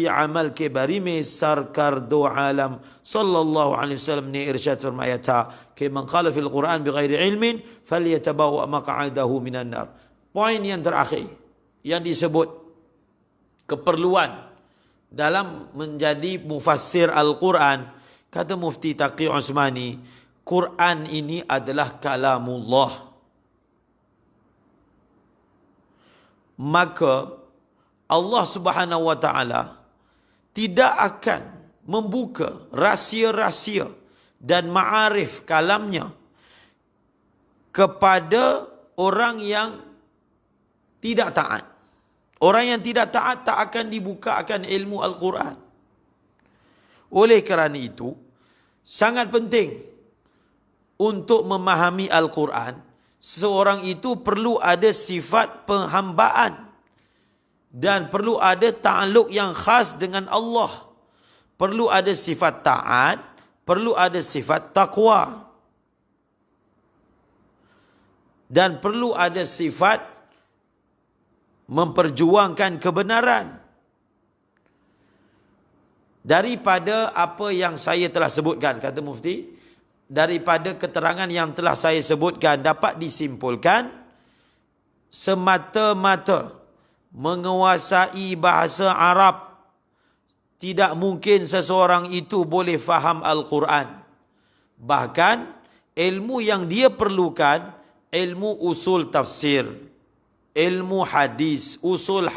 अमल के बारे में सरकार दो आलम सल्लल्लाहु अलैहि वसल्लम ने इरशाद फरमाया था कि मन क़ाल फ़िल क़ुरआन बिग़ैरि इल्मिन फ़ल्यतबव्वअ मक़अदहु मिनन नार. Poin yang terakhir yang disebut keperluan dalam menjadi mufassir Al-Quran, kata Mufti Taqi Osmani, Quran ini adalah kalamullah. Maka Allah Subhanahu wa taala tidak akan membuka rahsia-rahsia dan ma'arif kalamnya kepada orang yang tidak taat. Orang yang tidak taat tak akan dibuka akan ilmu Al-Quran. Oleh kerana itu, sangat penting untuk memahami Al-Quran, seorang itu perlu ada sifat penghambaan dan perlu ada ta'alluq yang khas dengan Allah. Perlu ada sifat taat, perlu ada sifat taqwa. Dan perlu ada sifat memperjuangkan kebenaran. Daripada apa yang saya telah sebutkan, kata Mufti, daripada keterangan yang telah saya sebutkan dapat disimpulkan semata-mata menguasai bahasa Arab tidak mungkin seseorang itu boleh faham Al-Quran. Bahkan ilmu yang dia perlukan, ilmu usul tafsir, ilmu hadis, usul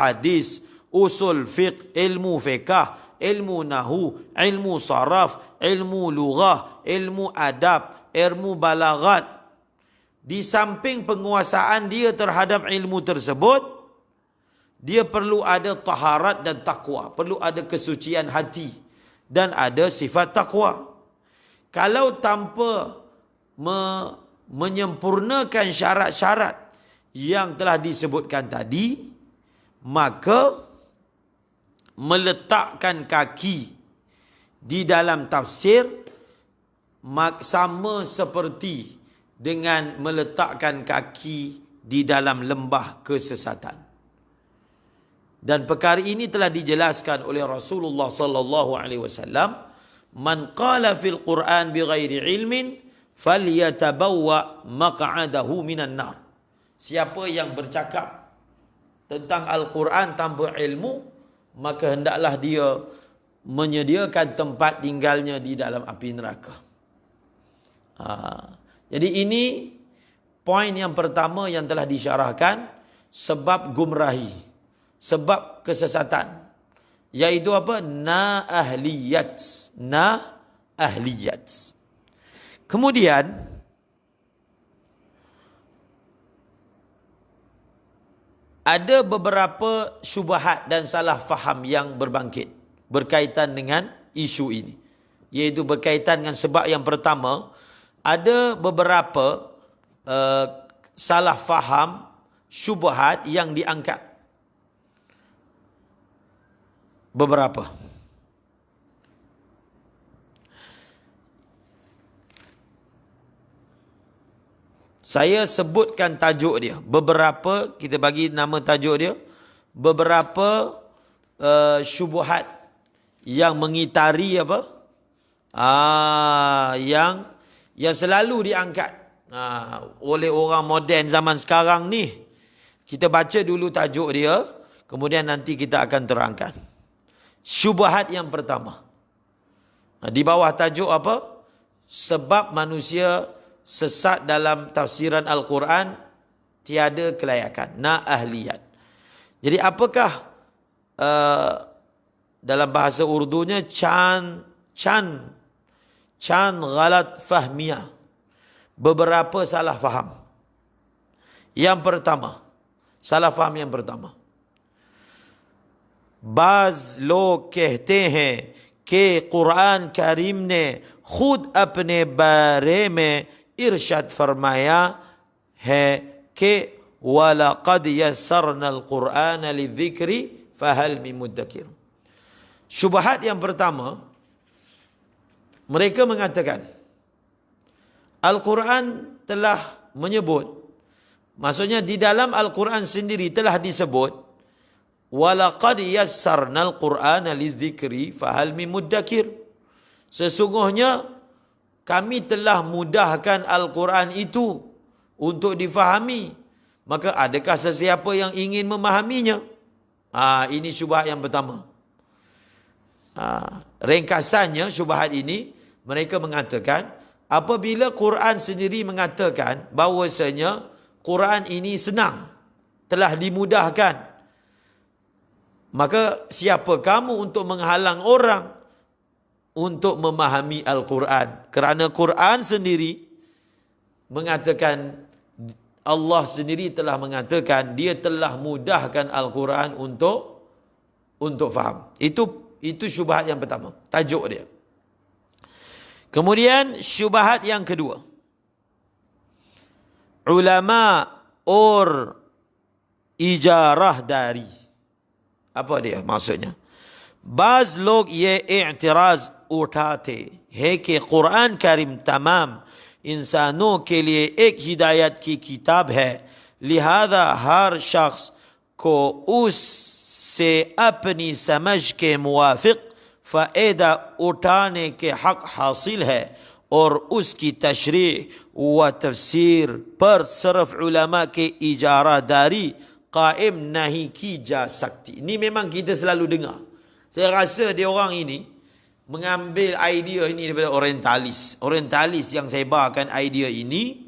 fiqh, ilmu fiqah, ilmu nahu, ilmu saraf, ilmu lughah, ilmu adab, ilmu balagat. Di samping penguasaan dia terhadap ilmu tersebut, dia perlu ada taharat dan taqwa, perlu ada kesucian hati dan ada sifat taqwa. Kalau tanpa menyempurnakan syarat-syarat yang telah disebutkan tadi, maka meletakkan kaki di dalam tafsir sama seperti dengan meletakkan kaki di dalam lembah kesesatan. Dan perkara ini telah dijelaskan oleh Rasulullah sallallahu alaihi wasallam, man qala fil Quran bighairi ilmin falyatabawwa maq'adahu minan nar. Siapa yang bercakap tentang Al-Quran tanpa ilmu, maka hendaklah dia menyediakan tempat tinggalnya di dalam api neraka. Jadi ini poin yang pertama yang telah disyarahkan, sebab gumrahi, sebab kesesatan, iaitu apa? Na-ahliyat. Kemudian ada beberapa syubhat dan salah faham yang berbangkit berkaitan dengan isu ini. Iaitu berkaitan dengan sebab yang pertama, ada beberapa salah faham, syubhat yang diangkat. Beberapa. Saya sebutkan tajuk dia. Beberapa, kita bagi nama tajuk dia. Beberapa syubhat yang mengitari apa? Yang selalu diangkat oleh orang moden zaman sekarang ni. Kita baca dulu tajuk dia, kemudian nanti kita akan terangkan. Syubhat yang pertama. Di bawah tajuk apa? Sebab manusia sesat dalam tafsiran Al-Quran, tiada kelayakan, na-ahliyat. Jadi apakah dalam bahasa Urdunya can ghalat fahmiyah, beberapa salah faham. Yang pertama, Salah faham yang pertama. बाज लोग कहते हैं कि कुरान करीम ने खुद अपने बारे में इरशाद फरमाया है कि वलक़द यस्सरना al-Qur'an लिज़िक्रि फहल मिन मुद्दकिर. Syubhat yang pertama, mereka mengatakan Al-Quran telah menyebut, maksudnya di dalam Al-Quran sendiri telah disebut walaqad yassarnal Qur'ana lidzikri fahal min muddakir. Sesungguhnya kami telah mudahkan Al-Quran itu untuk difahami, maka adakah sesiapa yang ingin memahaminya? Ini syubhat yang pertama. Ringkasannya syubhat ini, mereka mengatakan apabila Quran sendiri mengatakan bahawasanya Quran ini senang, telah dimudahkan, maka siapa kamu untuk menghalang orang untuk memahami Al-Quran? Kerana Quran sendiri mengatakan, Allah sendiri telah mengatakan dia telah mudahkan Al-Quran untuk faham. Itu syubhat yang pertama, tajuk dia. Kemudian syubhat yang kedua, ulama और इजारह दारी. apa dia maksudnya? बाज लोग ये एतराज उठाते हैं कि कुरान करीम तमाम इंसानों के लिए एक हिदायत की किताब है, लिहाजा हर शख्स को उससे अपनी समझ के मुवाफिक फ़ायदा उठाने के हक हासिल है और उसकी तशरीह व तफसीर पर सिर्फ उलमा के इजारा दारी qaim nahi ki ja sakti. Ini memang kita selalu dengar. Saya rasa dia orang ini mengambil idea ini daripada orientalis. Orientalis yang sebarkan idea ini,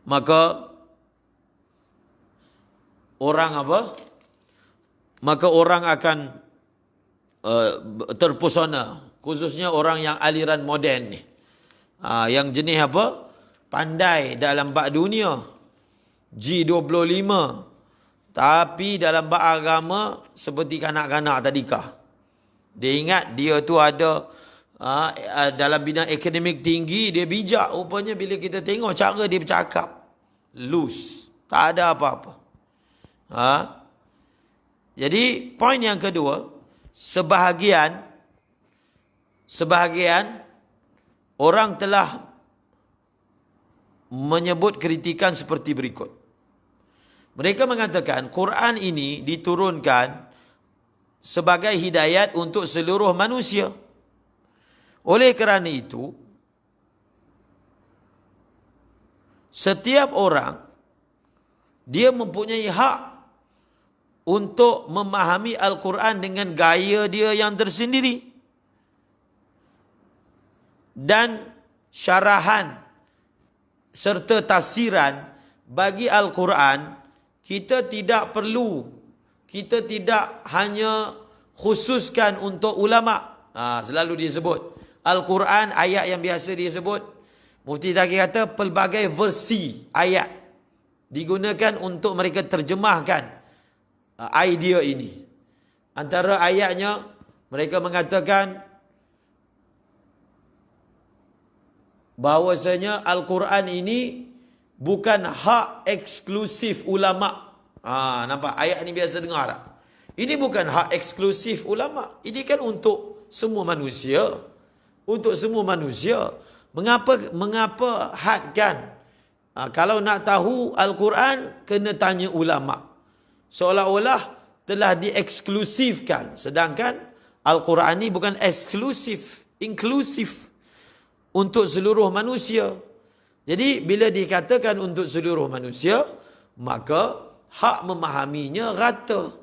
maka orang apa? Maka orang akan terpesona, khususnya orang yang aliran moden ni. Yang jenis apa? Pandai dalam bab dunia, G25, tapi dalam bab agama seperti kanak-kanak tadikah. Dia ingat dia tu ada dalam bidang akademik tinggi, dia bijak. Rupanya bila kita tengok cara dia bercakap, loose, tak ada apa-apa. Jadi poin yang kedua, sebahagian orang telah menyebut kritikan seperti berikut. Mereka mengatakan Quran ini diturunkan sebagai hidayat untuk seluruh manusia. Oleh kerana itu, setiap orang dia mempunyai hak untuk memahami Al-Quran dengan gaya dia yang tersendiri. Dan syarahan serta tafsiran bagi Al-Quran kita tidak tidak hanya khususkan untuk ulama. Selalu dia sebut Al-Quran, ayat yang biasa dia sebut, Mufti Taqi kata pelbagai versi ayat digunakan untuk mereka terjemahkan idea ini. Antara ayatnya mereka mengatakan bahawasanya Al-Quran ini bukan hak eksklusif ulama. Nampak ayat ni biasa dengar tak? Ini bukan hak eksklusif ulama. Ini kan untuk semua manusia. Untuk semua manusia. Mengapa hadkan? Kalau nak tahu Al-Quran, kena tanya ulama. Seolah-olah telah dieksklusifkan. Sedangkan Al-Quran ini bukan eksklusif, inklusif untuk seluruh manusia. Jadi bila dikatakan untuk seluruh manusia, maka hak memahaminya rata.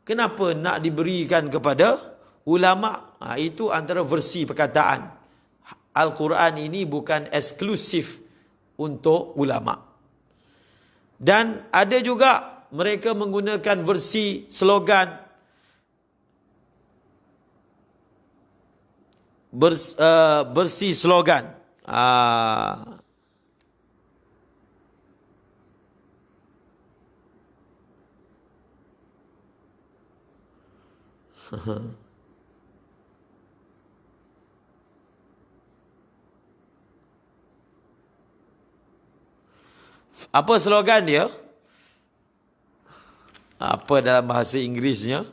Kenapa nak diberikan kepada ulama? Itu antara versi perkataan. Al-Quran ini bukan eksklusif untuk ulama. Dan ada juga mereka menggunakan versi slogan versi slogan. Apa slogan dia? Apa dalam bahasa Inggerisnya?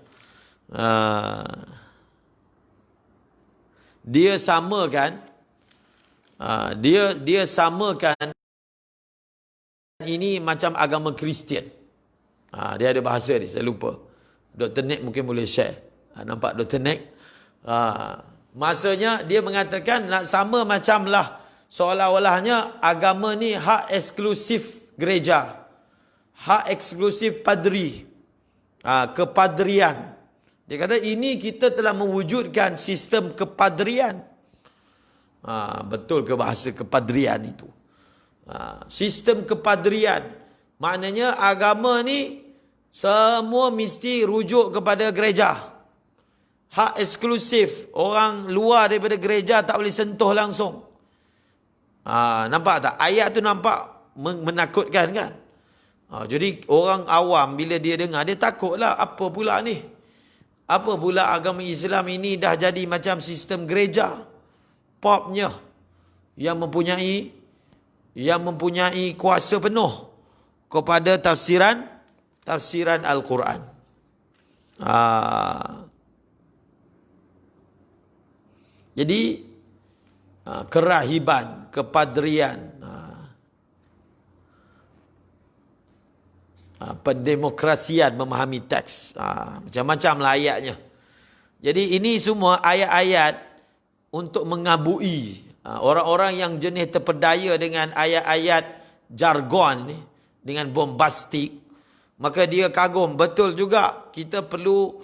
Dia samakan dia samakan ini macam agama Kristian. Dia ada bahasa dia, saya lupa. Dr. Nick mungkin boleh share. Nampak Dr. Nick? Maksudnya dia mengatakan nak sama macamlah seolah-olahnya agama ni hak eksklusif gereja. Hak eksklusif padri. Kepadrian. Dia kata ini kita telah mewujudkan sistem kepadrian. Betul ke bahasa kepadrian itu? Sistem kepadrian. Maknanya agama ni semua mesti rujuk kepada gereja. Hak eksklusif. Orang luar daripada gereja tak boleh sentuh langsung. Nampak tak? Ayat tu nampak menakutkan kan? Jadi orang awam bila dia dengar, dia takutlah. Apa pula ni? Apa pula agama Islam ini dah jadi macam sistem gereja. Popnya. Yang mempunyai kuasa penuh kepada tafsiran Al-Quran. Jadi kerahiban, kepadrian, pendemokrasian memahami teks, macam-macam lah ayatnya. Jadi ini semua ayat-ayat untuk mengabui orang-orang yang jenis terpedaya dengan ayat-ayat jargon ni, dengan bombastik, maka dia kagum. Betul juga kita perlu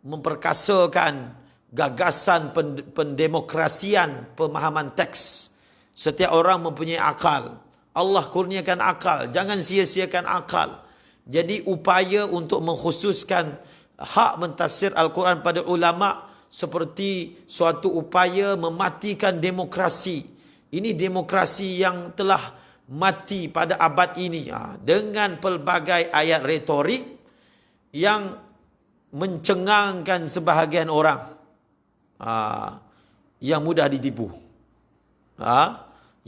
memperkasakan gagasan pendemokrasian pemahaman teks. Setiap orang mempunyai akal. Allah kurniakan akal. Jangan sia-siakan akal. Jadi upaya untuk mengkhususkan hak mentafsir Al-Quran pada ulama' seperti suatu upaya mematikan demokrasi. Ini demokrasi yang telah mati pada abad ini dengan pelbagai ayat retorik yang mencengangkan sebahagian orang yang mudah ditipu.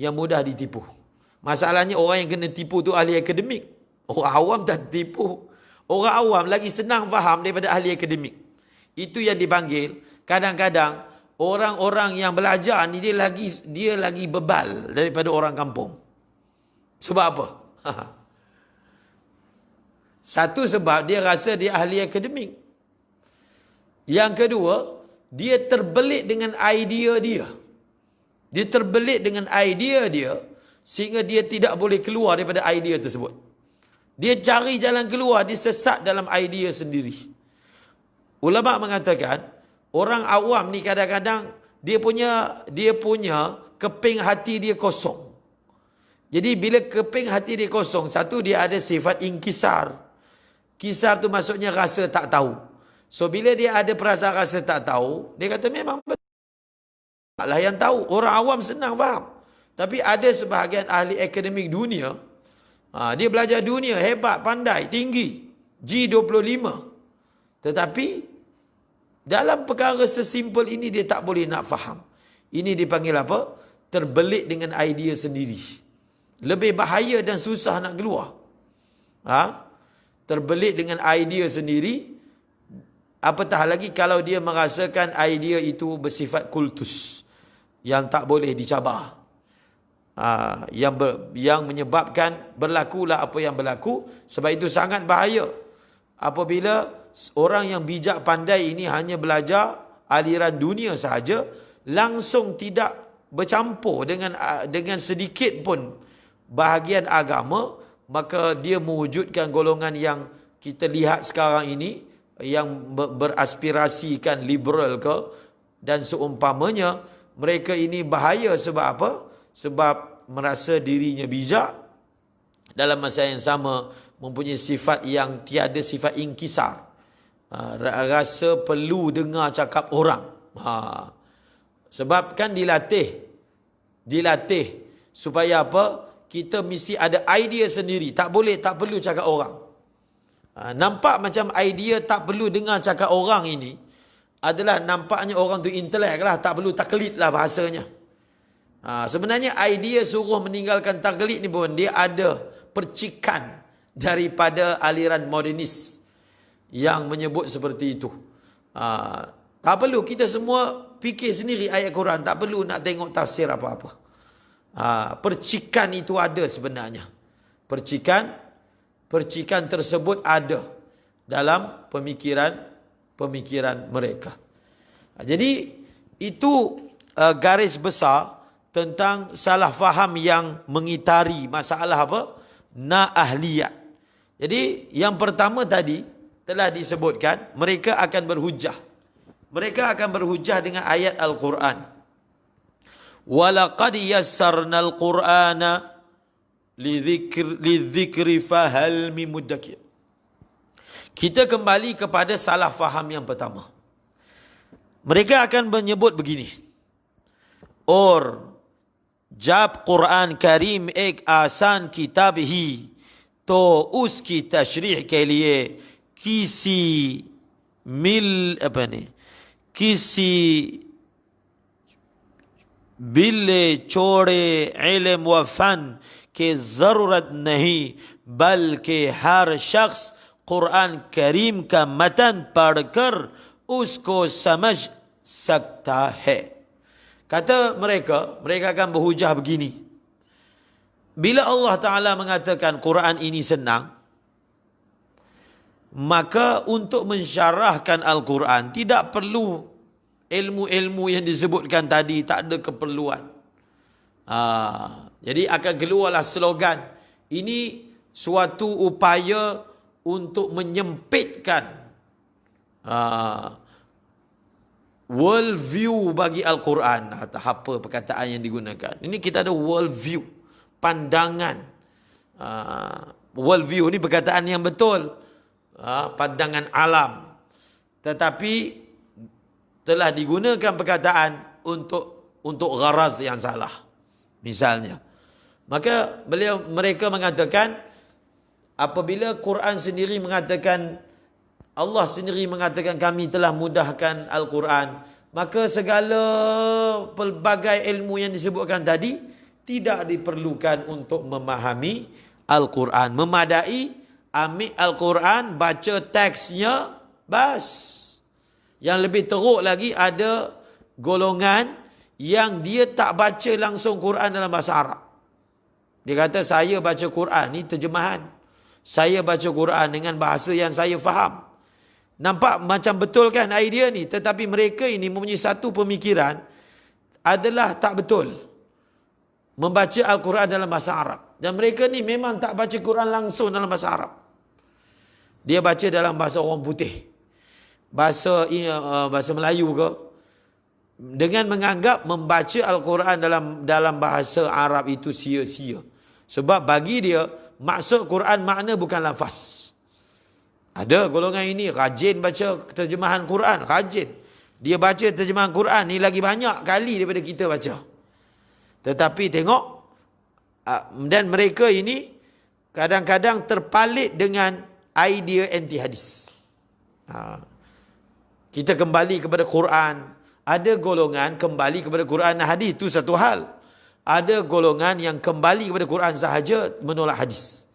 Yang mudah ditipu. Masalahnya orang yang kena tipu tu ahli akademik. Orang awam tak tipu. Orang awam lagi senang faham daripada ahli akademik. Itu yang dipanggil kadang-kadang orang-orang yang belajar ni dia lagi bebal daripada orang kampung. Sebab apa? Satu sebab dia rasa dia ahli akademik. Yang kedua, dia terbelit dengan idea dia. Dia terbelit dengan idea dia sehingga dia tidak boleh keluar daripada idea tersebut. Dia cari jalan keluar, dia sesat dalam idea sendiri. Ulama mengatakan, orang awam ni kadang-kadang dia punya keping hati dia kosong. Jadi bila keping hati dia kosong, satu dia ada sifat inkisar. Kisar tu maksudnya rasa tak tahu. So bila dia ada perasaan rasa tak tahu, dia kata memang betul. Taklah yang tahu. Orang awam senang faham. Tapi ada sebahagian ahli akademik dunia, dia belajar dunia, hebat, pandai, tinggi, G25. Tetapi dalam perkara sesimpel ini dia tak boleh nak faham. Ini dipanggil apa? Terbelit dengan idea sendiri. Lebih bahaya dan susah nak keluar. Terbelit dengan idea sendiri. Apatah lagi kalau dia merasakan idea itu bersifat kultus, yang tak boleh dicabar. Yang menyebabkan berlakulah apa yang berlaku. Sebab itu sangat bahaya apabila orang yang bijak pandai ini hanya belajar aliran dunia sahaja, langsung tidak bercampur dengan sedikit pun bahagian agama, maka dia mewujudkan golongan yang kita lihat sekarang ini, yang beraspirasikan liberal ke dan seumpamanya. Mereka ini bahaya sebab apa? Sebab merasa dirinya bijak, dalam masa yang sama mempunyai sifat yang tiada sifat inkisar. Rasa perlu dengar cakap orang. Sebab kan dilatih supaya apa? Kita mesti ada idea sendiri. Tak perlu cakap orang. Nampak macam idea tak perlu dengar cakap orang ini adalah nampaknya orang tu intelek lah, tak perlu taklid lah bahasanya. Sebenarnya idea suruh meninggalkan taklid ni pun dia ada percikan daripada aliran modernis yang menyebut seperti itu. Tak perlu, kita semua fikir sendiri ayat Quran, tak perlu nak tengok tafsir apa-apa. Percikan itu ada sebenarnya. Percikan tersebut ada dalam pemikiran mereka. Jadi itu garis besar tentang salah faham yang mengitari masalah apa? Na'ahliyat. Jadi yang pertama tadi telah disebutkan, mereka akan berhujah. Mereka akan berhujah dengan ayat Al-Quran. Walaqad yassarnal Qur'ana lidzikri fahal min muddakir. Kita kembali kepada salah faham yang pertama. Mereka akan menyebut begini. और जब कुरान करीम एक आसान किताब ही तो उसकी तशरीह के लिए किसी बिल्ले चौड़े इल्म व फन की ज़रूरत नहीं, बल्कि हर शख्स कुरान करीम का मतन पढ़कर उसको समझ सकता है. Kata mereka akan berhujah begini. Bila Allah Ta'ala mengatakan Quran ini senang, maka untuk mensyarahkan Al-Quran tidak perlu ilmu-ilmu yang disebutkan tadi, tak ada keperluan. Jadi akan keluarlah slogan. Ini suatu upaya untuk menyempitkan world view bagi Al-Quran, atau apa perkataan yang digunakan. Ini kita ada world view, pandangan. World view ni perkataan yang betul, pandangan alam. Tetapi telah digunakan perkataan untuk gharaz yang salah. Misalnya, maka mereka mengatakan, apabila Quran sendiri mengatakan, Allah sendiri mengatakan kami telah mudahkan Al-Quran, maka segala pelbagai ilmu yang disebutkan tadi tidak diperlukan untuk memahami Al-Quran. Memadai ambil Al-Quran, baca teksnya, bas. Yang lebih teruk lagi, ada golongan yang dia tak baca langsung Quran dalam bahasa Arab. Dia kata, saya baca Quran, ni terjemahan. Saya baca Quran dengan bahasa yang saya faham. Nampak macam betul kan idea ni? Tetapi mereka ini mempunyai satu pemikiran adalah tak betul membaca Al-Quran dalam bahasa Arab. Dan mereka ni memang tak baca Quran langsung dalam bahasa Arab. Dia baca dalam bahasa orang putih. Bahasa Melayu ke. Dengan menganggap membaca Al-Quran dalam bahasa Arab itu sia-sia. Sebab bagi dia, maksud Quran makna bukan lafaz. Ada golongan ini rajin baca terjemahan Quran, rajin. Dia baca terjemahan Quran ni lagi banyak kali daripada kita baca. Tetapi tengok, dan mereka ini kadang-kadang terpalit dengan idea anti hadis. Kita kembali kepada Quran. Ada golongan kembali kepada Quran dan hadis, itu satu hal. Ada golongan yang kembali kepada Quran sahaja, menolak hadis.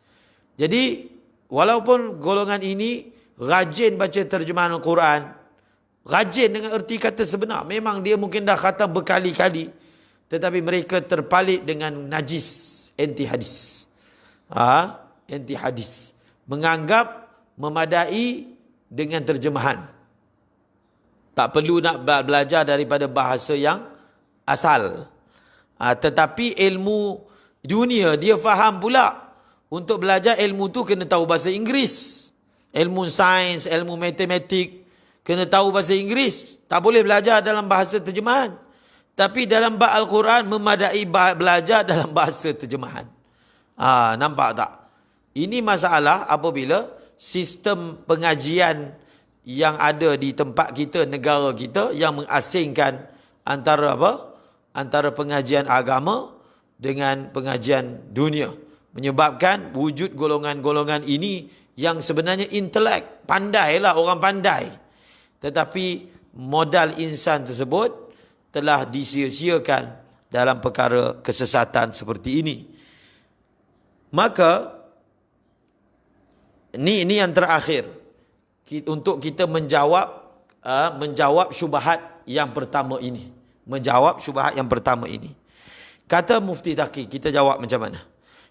Jadi walaupun golongan ini rajin baca terjemahan Al-Quran, rajin dengan erti kata sebenar, memang dia mungkin dah khatam berkali-kali, tetapi mereka terpalit dengan najis anti hadis. Anti hadis. Menganggap memadai dengan terjemahan. Tak perlu nak belajar daripada bahasa yang asal. Tetapi ilmu dunia dia faham pula. Untuk belajar ilmu tu kena tahu bahasa Inggeris. Ilmu sains, ilmu matematik, kena tahu bahasa Inggeris. Tak boleh belajar dalam bahasa terjemahan. Tapi dalam bab Al-Quran memadai belajar dalam bahasa terjemahan. Nampak tak? Ini masalah apabila sistem pengajian yang ada di tempat kita, negara kita, yang mengasingkan antara apa? Antara pengajian agama dengan pengajian dunia. Menyebabkan wujud golongan-golongan ini yang sebenarnya intelek, pandailah, orang pandai. Tetapi modal insan tersebut telah disia-siakan dalam perkara kesesatan seperti ini. Maka ini yang terakhir untuk kita menjawab syubhat yang pertama ini. Menjawab syubhat yang pertama ini. Kata Mufti Taqi, kita jawab macam mana?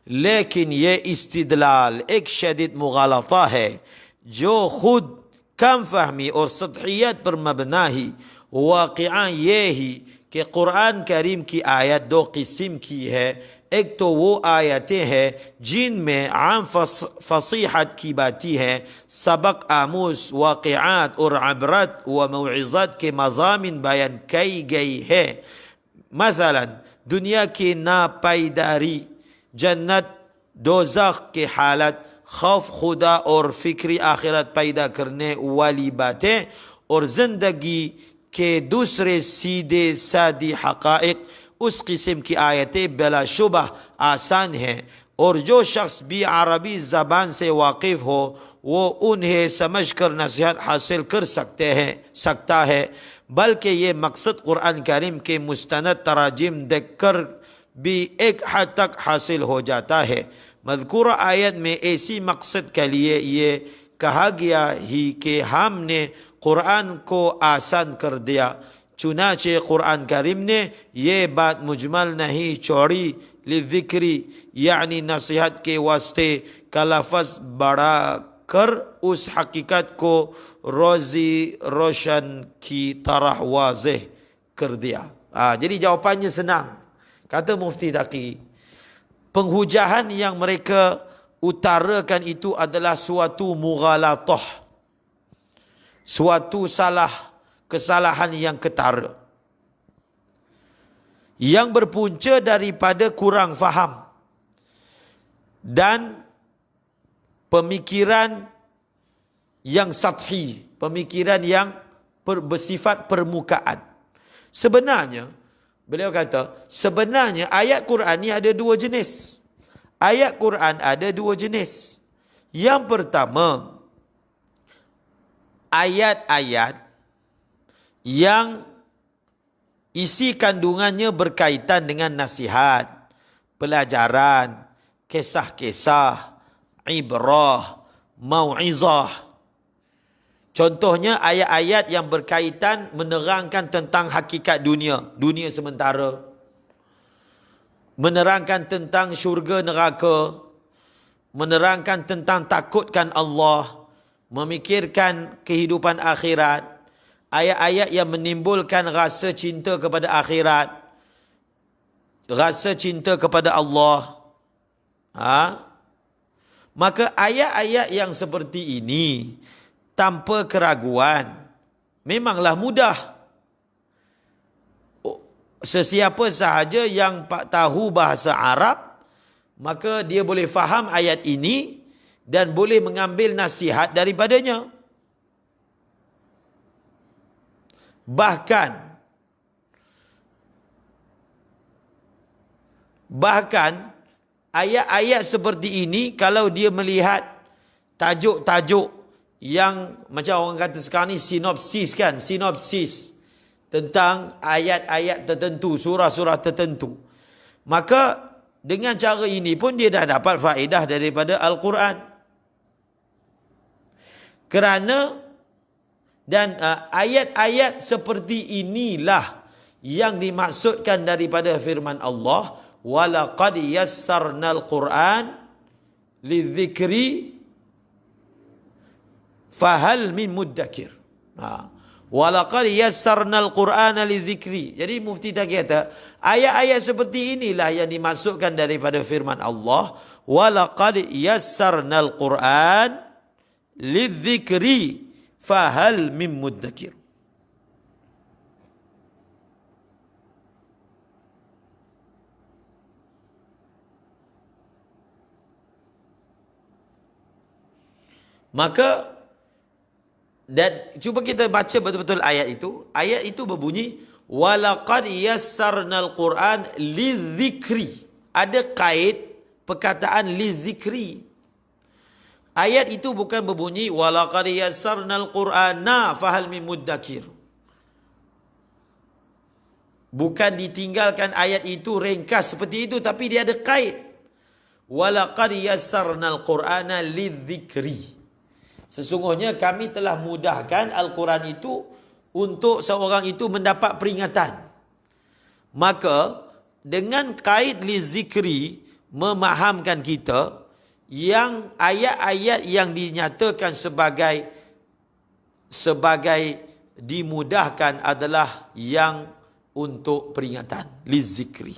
लेकिन ये इस्तिदलाल एक शदीद मुगालता है जो खुद कम फहमी और सतहियत पर मबना ही वाक़िआ ये ही कि कुरान करीम की आयत दो किस्म की है। एक तो वो आयतें हैं जिनमें आम फसीहत की बातें हैं, सबक आमूज वाक़िआत और अबरत व मौइज़त के मज़ामिन बयान की गई है। मसलन दुनिया की नापायदारी, जन्नत दोज़ख की हालत, खौफ खुदा और फिक्री आखिरत पैदा करने वाली बातें और ज़िंदगी के दूसरे सीधे सादी हक़ाइक़, उस किस्म की आयतें बिलाशुबह आसान हैं और जो शख्स भी अरबी ज़बान से वाकिफ़ हो वो उन्हें समझ कर नसीहत हासिल कर सकता है। बल्कि ये मकसद कुरान करीम के मुस्तनद तराजिम देखकर भी एक हद तक हासिल हो जाता है। मज़कूरा आयत में ऐसी मकसद के लिए ये कहा गया ही कि हमने कुरान को आसान कर दिया। चुनाचे कुरान करीम ने ये बात मुजमल नहीं छोड़ी, लिज़िक्री यानी नसीहत के वास्ते का लफ्ज़ बढ़ा कर उस हकीकत को रोज़ी रोशन की तरह वाज़ेह कर दिया। Jadi jawapannya senang. Kata Mufti Taqi, penghujahan yang mereka utarakan itu adalah suatu mughalatah, suatu kesalahan yang ketara, yang berpunca daripada kurang faham dan pemikiran yang sathi, pemikiran yang bersifat permukaan. Sebenarnya beliau kata, sebenarnya ayat Quran ni ada dua jenis. Ayat Quran ada dua jenis. Yang pertama, ayat-ayat yang isi kandungannya berkaitan dengan nasihat, pelajaran, kisah-kisah, ibrah, mau'izah. Contohnya ayat-ayat yang berkaitan menerangkan tentang hakikat dunia sementara, menerangkan tentang syurga neraka, menerangkan tentang takutkan Allah, memikirkan kehidupan akhirat, ayat-ayat yang menimbulkan rasa cinta kepada akhirat, rasa cinta kepada Allah. Maka ayat-ayat yang seperti ini tanpa keraguan memanglah mudah. Sesiapa sahaja yang tahu bahasa Arab, maka dia boleh faham ayat ini dan boleh mengambil nasihat daripadanya. Bahkan ayat-ayat seperti ini, kalau dia melihat tajuk-tajuk yang macam orang kata sekarang ni sinopsis kan, sinopsis tentang ayat-ayat tertentu, surah-surah tertentu, maka dengan cara ini pun dia dah dapat faedah daripada Al-Quran. Kerana ayat-ayat seperti inilah yang dimaksudkan daripada firman Allah, walaqad yassarnal Quran lidzikri fahal min muddakir. Walaqad yassarnal Qur'ana lizikri. Jadi Mufti Taqi kata, ayat-ayat seperti inilah yang dimaksudkan daripada firman Allah, walaqad yassarnal Qur'an lizikri fahal min muddakir. Maka dan cuba kita baca betul-betul ayat itu. Ayat itu berbunyi walaqad yassarnal Quran lidzikri. Ada kait perkataan lidzikri. Ayat itu bukan berbunyi walaqad yassarnal qur'ana fahal min muddakir. Bukan ditinggalkan ayat itu ringkas seperti itu, tapi dia ada kait. Walaqad yassarnal qur'ana lidzikri. Sesungguhnya kami telah mudahkan Al-Quran itu untuk seorang itu mendapat peringatan. Maka dengan kait lidzikri memahamkan kita yang ayat-ayat yang dinyatakan sebagai dimudahkan adalah yang untuk peringatan, lizzikri.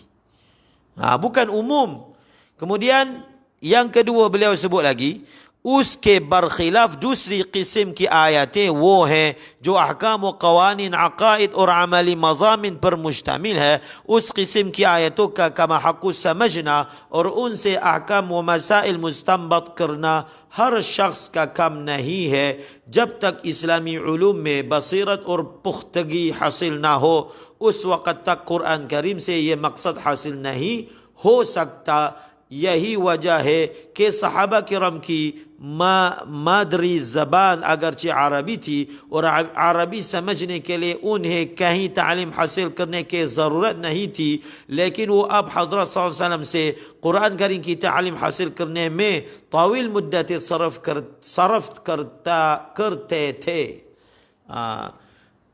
Bukan umum. Kemudian yang kedua beliau sebut lagi, उसके बरखिलाफ दूसरी किस्म की आयतें वो हैं जो अहकाम व कवानीन अकायद और अमली मज़ामिन पर मुश्तमिल है। उस किस्म की आयतों का कमा हक़ समझना और उनसे अहकाम व मसाइल मुस्तंबत करना हर शख्स का कम नहीं है जब तक इस्लामी उलूम में बसीरत और पुख्तगी हासिल ना हो। उस वक़्त तक कुरान करीम से ये मकसद हासिल नहीं हो सकता। यही वजह है कि सहाबा किराम की मादरी ज़बान अगरचे अरबी थी और अरबी समझने के लिए उन्हें कहीं तालीम हासिल करने की ज़रूरत नहीं थी, लेकिन वो अब हज़रत सल्लल्लाहु अलैहि वसल्लम से कुरान करीम की तालीम हासिल करने में तवील मुद्दत सर्फ करते थे।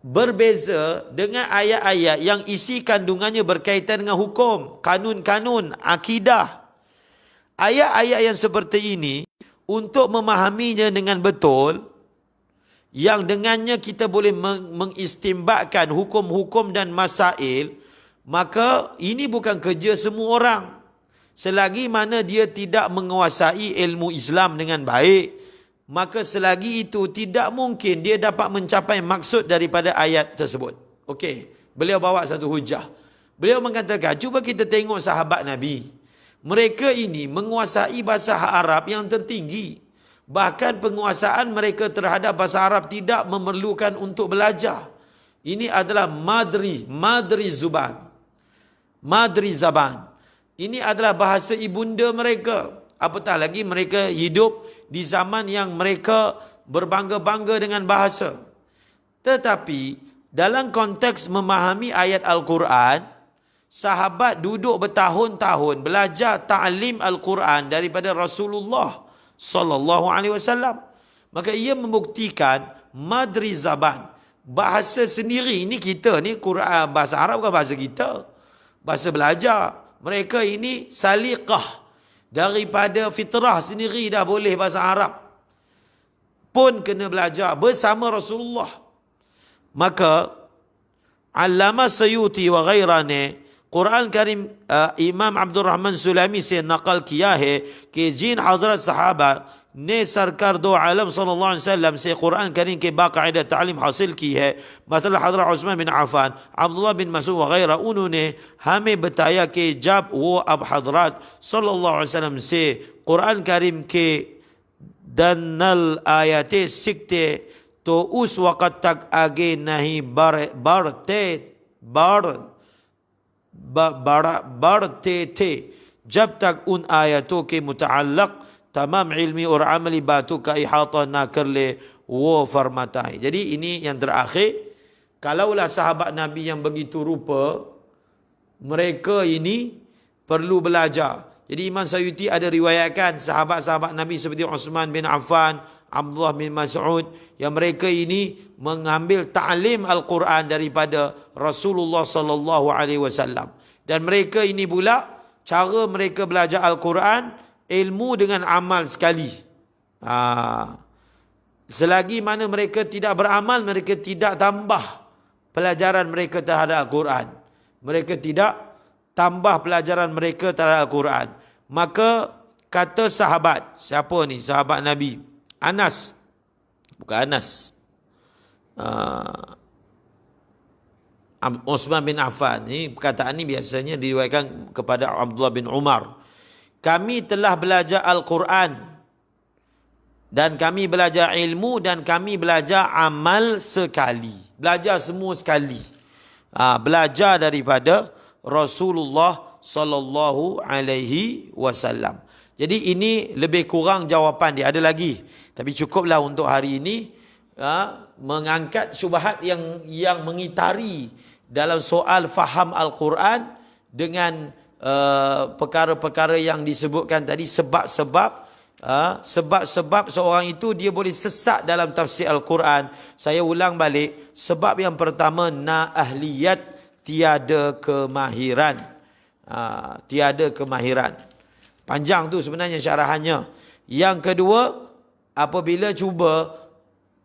Berbeza dengan ayat-ayat yang isi kandungannya berkaitan dengan hukum, kanun-kanun, akidah. Ayat-ayat yang seperti ini, untuk memahaminya dengan betul, yang dengannya kita boleh mengistimbatkan hukum-hukum dan masail, maka ini bukan kerja semua orang. Selagi mana dia tidak menguasai ilmu Islam dengan baik, maka selagi itu tidak mungkin dia dapat mencapai maksud daripada ayat tersebut. Okey, beliau bawa satu hujah. Beliau mengatakan, cuba kita tengok sahabat Nabi. Mereka ini menguasai bahasa Arab yang tertinggi. Bahkan penguasaan mereka terhadap bahasa Arab tidak memerlukan untuk belajar. Ini adalah madri zuban. Madri zaban. Ini adalah bahasa ibunda mereka. Apatah lagi mereka hidup di zaman yang mereka berbangga-bangga dengan bahasa. Tetapi dalam konteks memahami ayat Al-Quran, sahabat duduk bertahun-tahun belajar ta'lim Al-Quran daripada Rasulullah sallallahu alaihi wasallam. Maka ia membuktikan madri zaban, bahasa sendiri. Ini kita ni Quran, bahasa Arab bukan bahasa kita, bahasa belajar. Mereka ini saliqah, daripada fitrah sendiri dah boleh bahasa Arab, pun kena belajar bersama Rasulullah. Maka Allama Sayuti wa ghairane Quran करीम इमाम अब्दुल रहमान सुलामी से नकल किया है कि जिन हजरत सहाबा ने सरकार दो आलम सल्लल्लाहु अलैहि वसल्लम से कुरान करीम के बाकायदा तालीम हासिल की है, मसलन हजरत उस्मान बिन अफ़ान, अब्दुल्लाह बिन मसूद वगैरह, उन्होंने हमें बताया कि जब वो अब हजरत सल्लल्लाहु अलैहि वसल्लम से कुरान करीम के दन्नल आयतें सीखते तो उस वक़्त तक आगे नहीं बढ़ते थे जब तक उन आयतों के मुतअल्लिक़ तमाम इल्मी और अमली बातों का इहाता ना कर ले, वो फरमाता है. Jadi ini yang terakhir, kalaulah sahabat Nabi yang begitu rupa, mereka ini perlu belajar. Jadi Imam Sayuti ada riwayatkan sahabat-sahabat Nabi seperti Uthman bin Affan, Abdullah bin Mas'ud, yang mereka ini mengambil ta'lim Al-Quran daripada Rasulullah sallallahu alaihi wasallam. Dan mereka ini pula cara mereka belajar Al-Quran, ilmu dengan amal sekali. Selagi mana mereka tidak beramal, mereka tidak tambah pelajaran mereka terhadap Al-Quran. Mereka tidak tambah pelajaran mereka terhadap Al-Quran. Maka kata sahabat, siapa ni sahabat Nabi? Anas, bukan Anas, Uthman bin Affan. Ini perkataan ini biasanya diriwayatkan kepada Abdullah bin Umar. Kami telah belajar Al-Quran dan kami belajar ilmu dan kami belajar amal sekali. Belajar semua sekali. Belajar daripada Rasulullah sallallahu alaihi wasallam. Jadi ini lebih kurang jawapan dia. Ada lagi, tapi cukuplah untuk hari ini mengangkat syubhat yang mengitari dalam soal faham Al-Quran dengan perkara-perkara yang disebutkan tadi, sebab-sebab seorang itu dia boleh sesat dalam tafsir Al-Quran. Saya ulang balik, sebab yang pertama, ahliyat, tiada kemahiran. Tiada kemahiran. Panjang tu sebenarnya syarahannya. Yang kedua, apabila cuba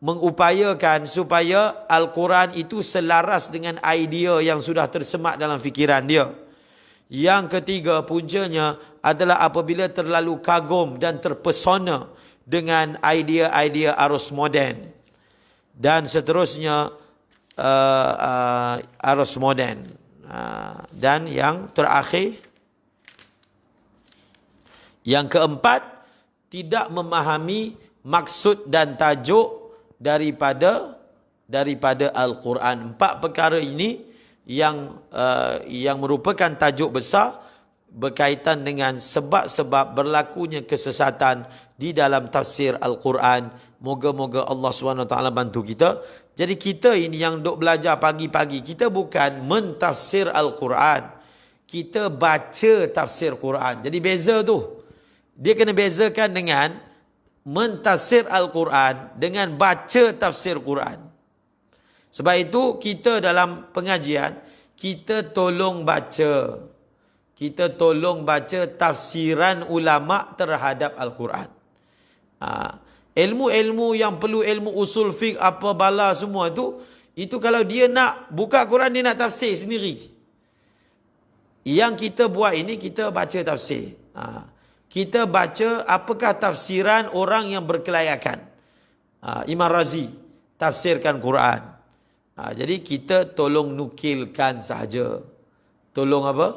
mengupayakan supaya Al-Quran itu selaras dengan idea yang sudah tersemat dalam fikiran dia. Yang ketiga, puncanya adalah apabila terlalu kagum dan terpesona dengan idea-idea arus moden. Dan seterusnya, arus moden. Dan yang terakhir, yang keempat, tidak memahami maksud dan tajuk daripada Al-Quran. 4 perkara ini yang merupakan tajuk besar berkaitan dengan sebab-sebab berlakunya kesesatan di dalam tafsir Al-Quran. Moga-moga Allah SWT bantu kita. Jadi kita ini yang duk belajar pagi-pagi, kita bukan mentafsir Al-Quran, kita baca tafsir Quran. Jadi beza tu. Dia kena bezakan dengan mentafsir Al-Quran dengan baca tafsir Quran. Sebab itu kita dalam pengajian, kita tolong baca. Kita tolong baca tafsiran ulama terhadap Al-Quran. Ilmu-ilmu yang perlu ilmu usul fiqh apa bala semua tu, itu kalau dia nak buka Quran, dia nak tafsir sendiri. Yang kita buat ini, kita baca tafsir. Kita baca apakah tafsiran orang yang berkelayakan. Imam Razi tafsirkan Quran. Jadi kita tolong nukilkan sahaja. Tolong apa?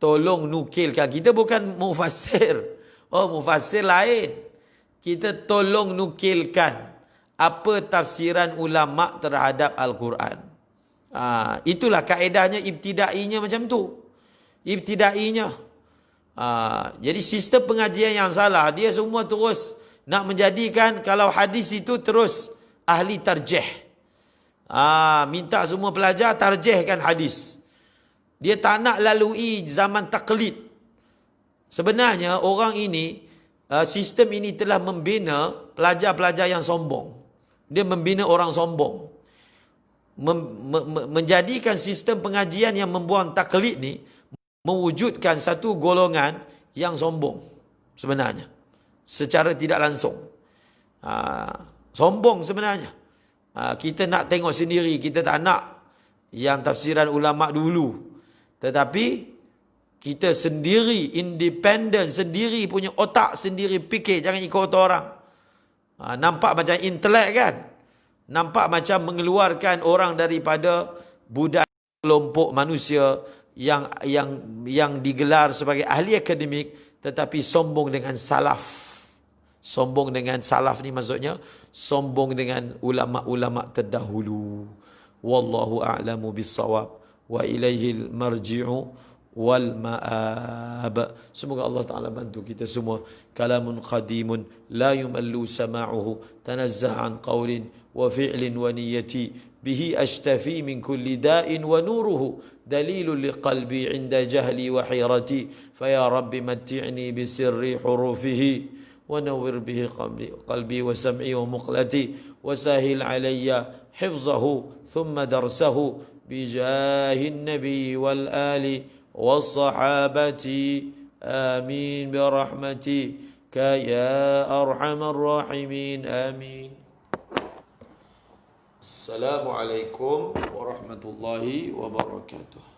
Tolong nukilkan. Kita bukan mufassir. Mufassir lain. Kita tolong nukilkan apa tafsiran ulama terhadap Al-Quran. Itulah kaedahnya, ibtidainya macam tu. Ibtidainya. Jadi sistem pengajian yang salah, dia semua terus nak menjadikan kalau hadis itu terus ahli tarjih. Minta semua pelajar tarjihkan hadis. Dia tak nak lalui zaman taklid. Sebenarnya orang ini, sistem ini telah membina pelajar-pelajar yang sombong. Dia membina orang sombong. Menjadikan sistem pengajian yang membuang taklid ni mewujudkan satu golongan yang sombong sebenarnya, secara tidak langsung. Sombong sebenarnya. Kita nak tengok sendiri, kita tak nak yang tafsiran ulama dulu. Tetapi kita sendiri, independen, sendiri punya otak sendiri fikir, jangan ikut otak orang. Nampak macam intelek kan? Nampak macam mengeluarkan orang daripada budaya kelompok manusia yang digelar sebagai ahli akademik, tetapi sombong dengan salaf. Sombong dengan salaf ni maksudnya sombong dengan ulama-ulama terdahulu. Wallahu a'lamu bis-shawab wa ilaihil marji'u wal ma'ab. Semoga Allah Ta'ala bantu kita semua. Kalamun qadimun la yumallu sama'uhu, tanazzah an qawlin wa fi'lin wa niyyati, bihi ashtafi min kulli da'in wa nuruhu دليل لقلبي عند جهلي وحيرتي فيا رب متعني بسر حروفه ونور به قلبي وسمعي ومقلتي وسهل علي حفظه ثم درسه بجاه النبي والآل والصحابة آمين برحمتك يا أرحم الراحمين آمين. Assalamualaikum warahmatullahi wabarakatuh.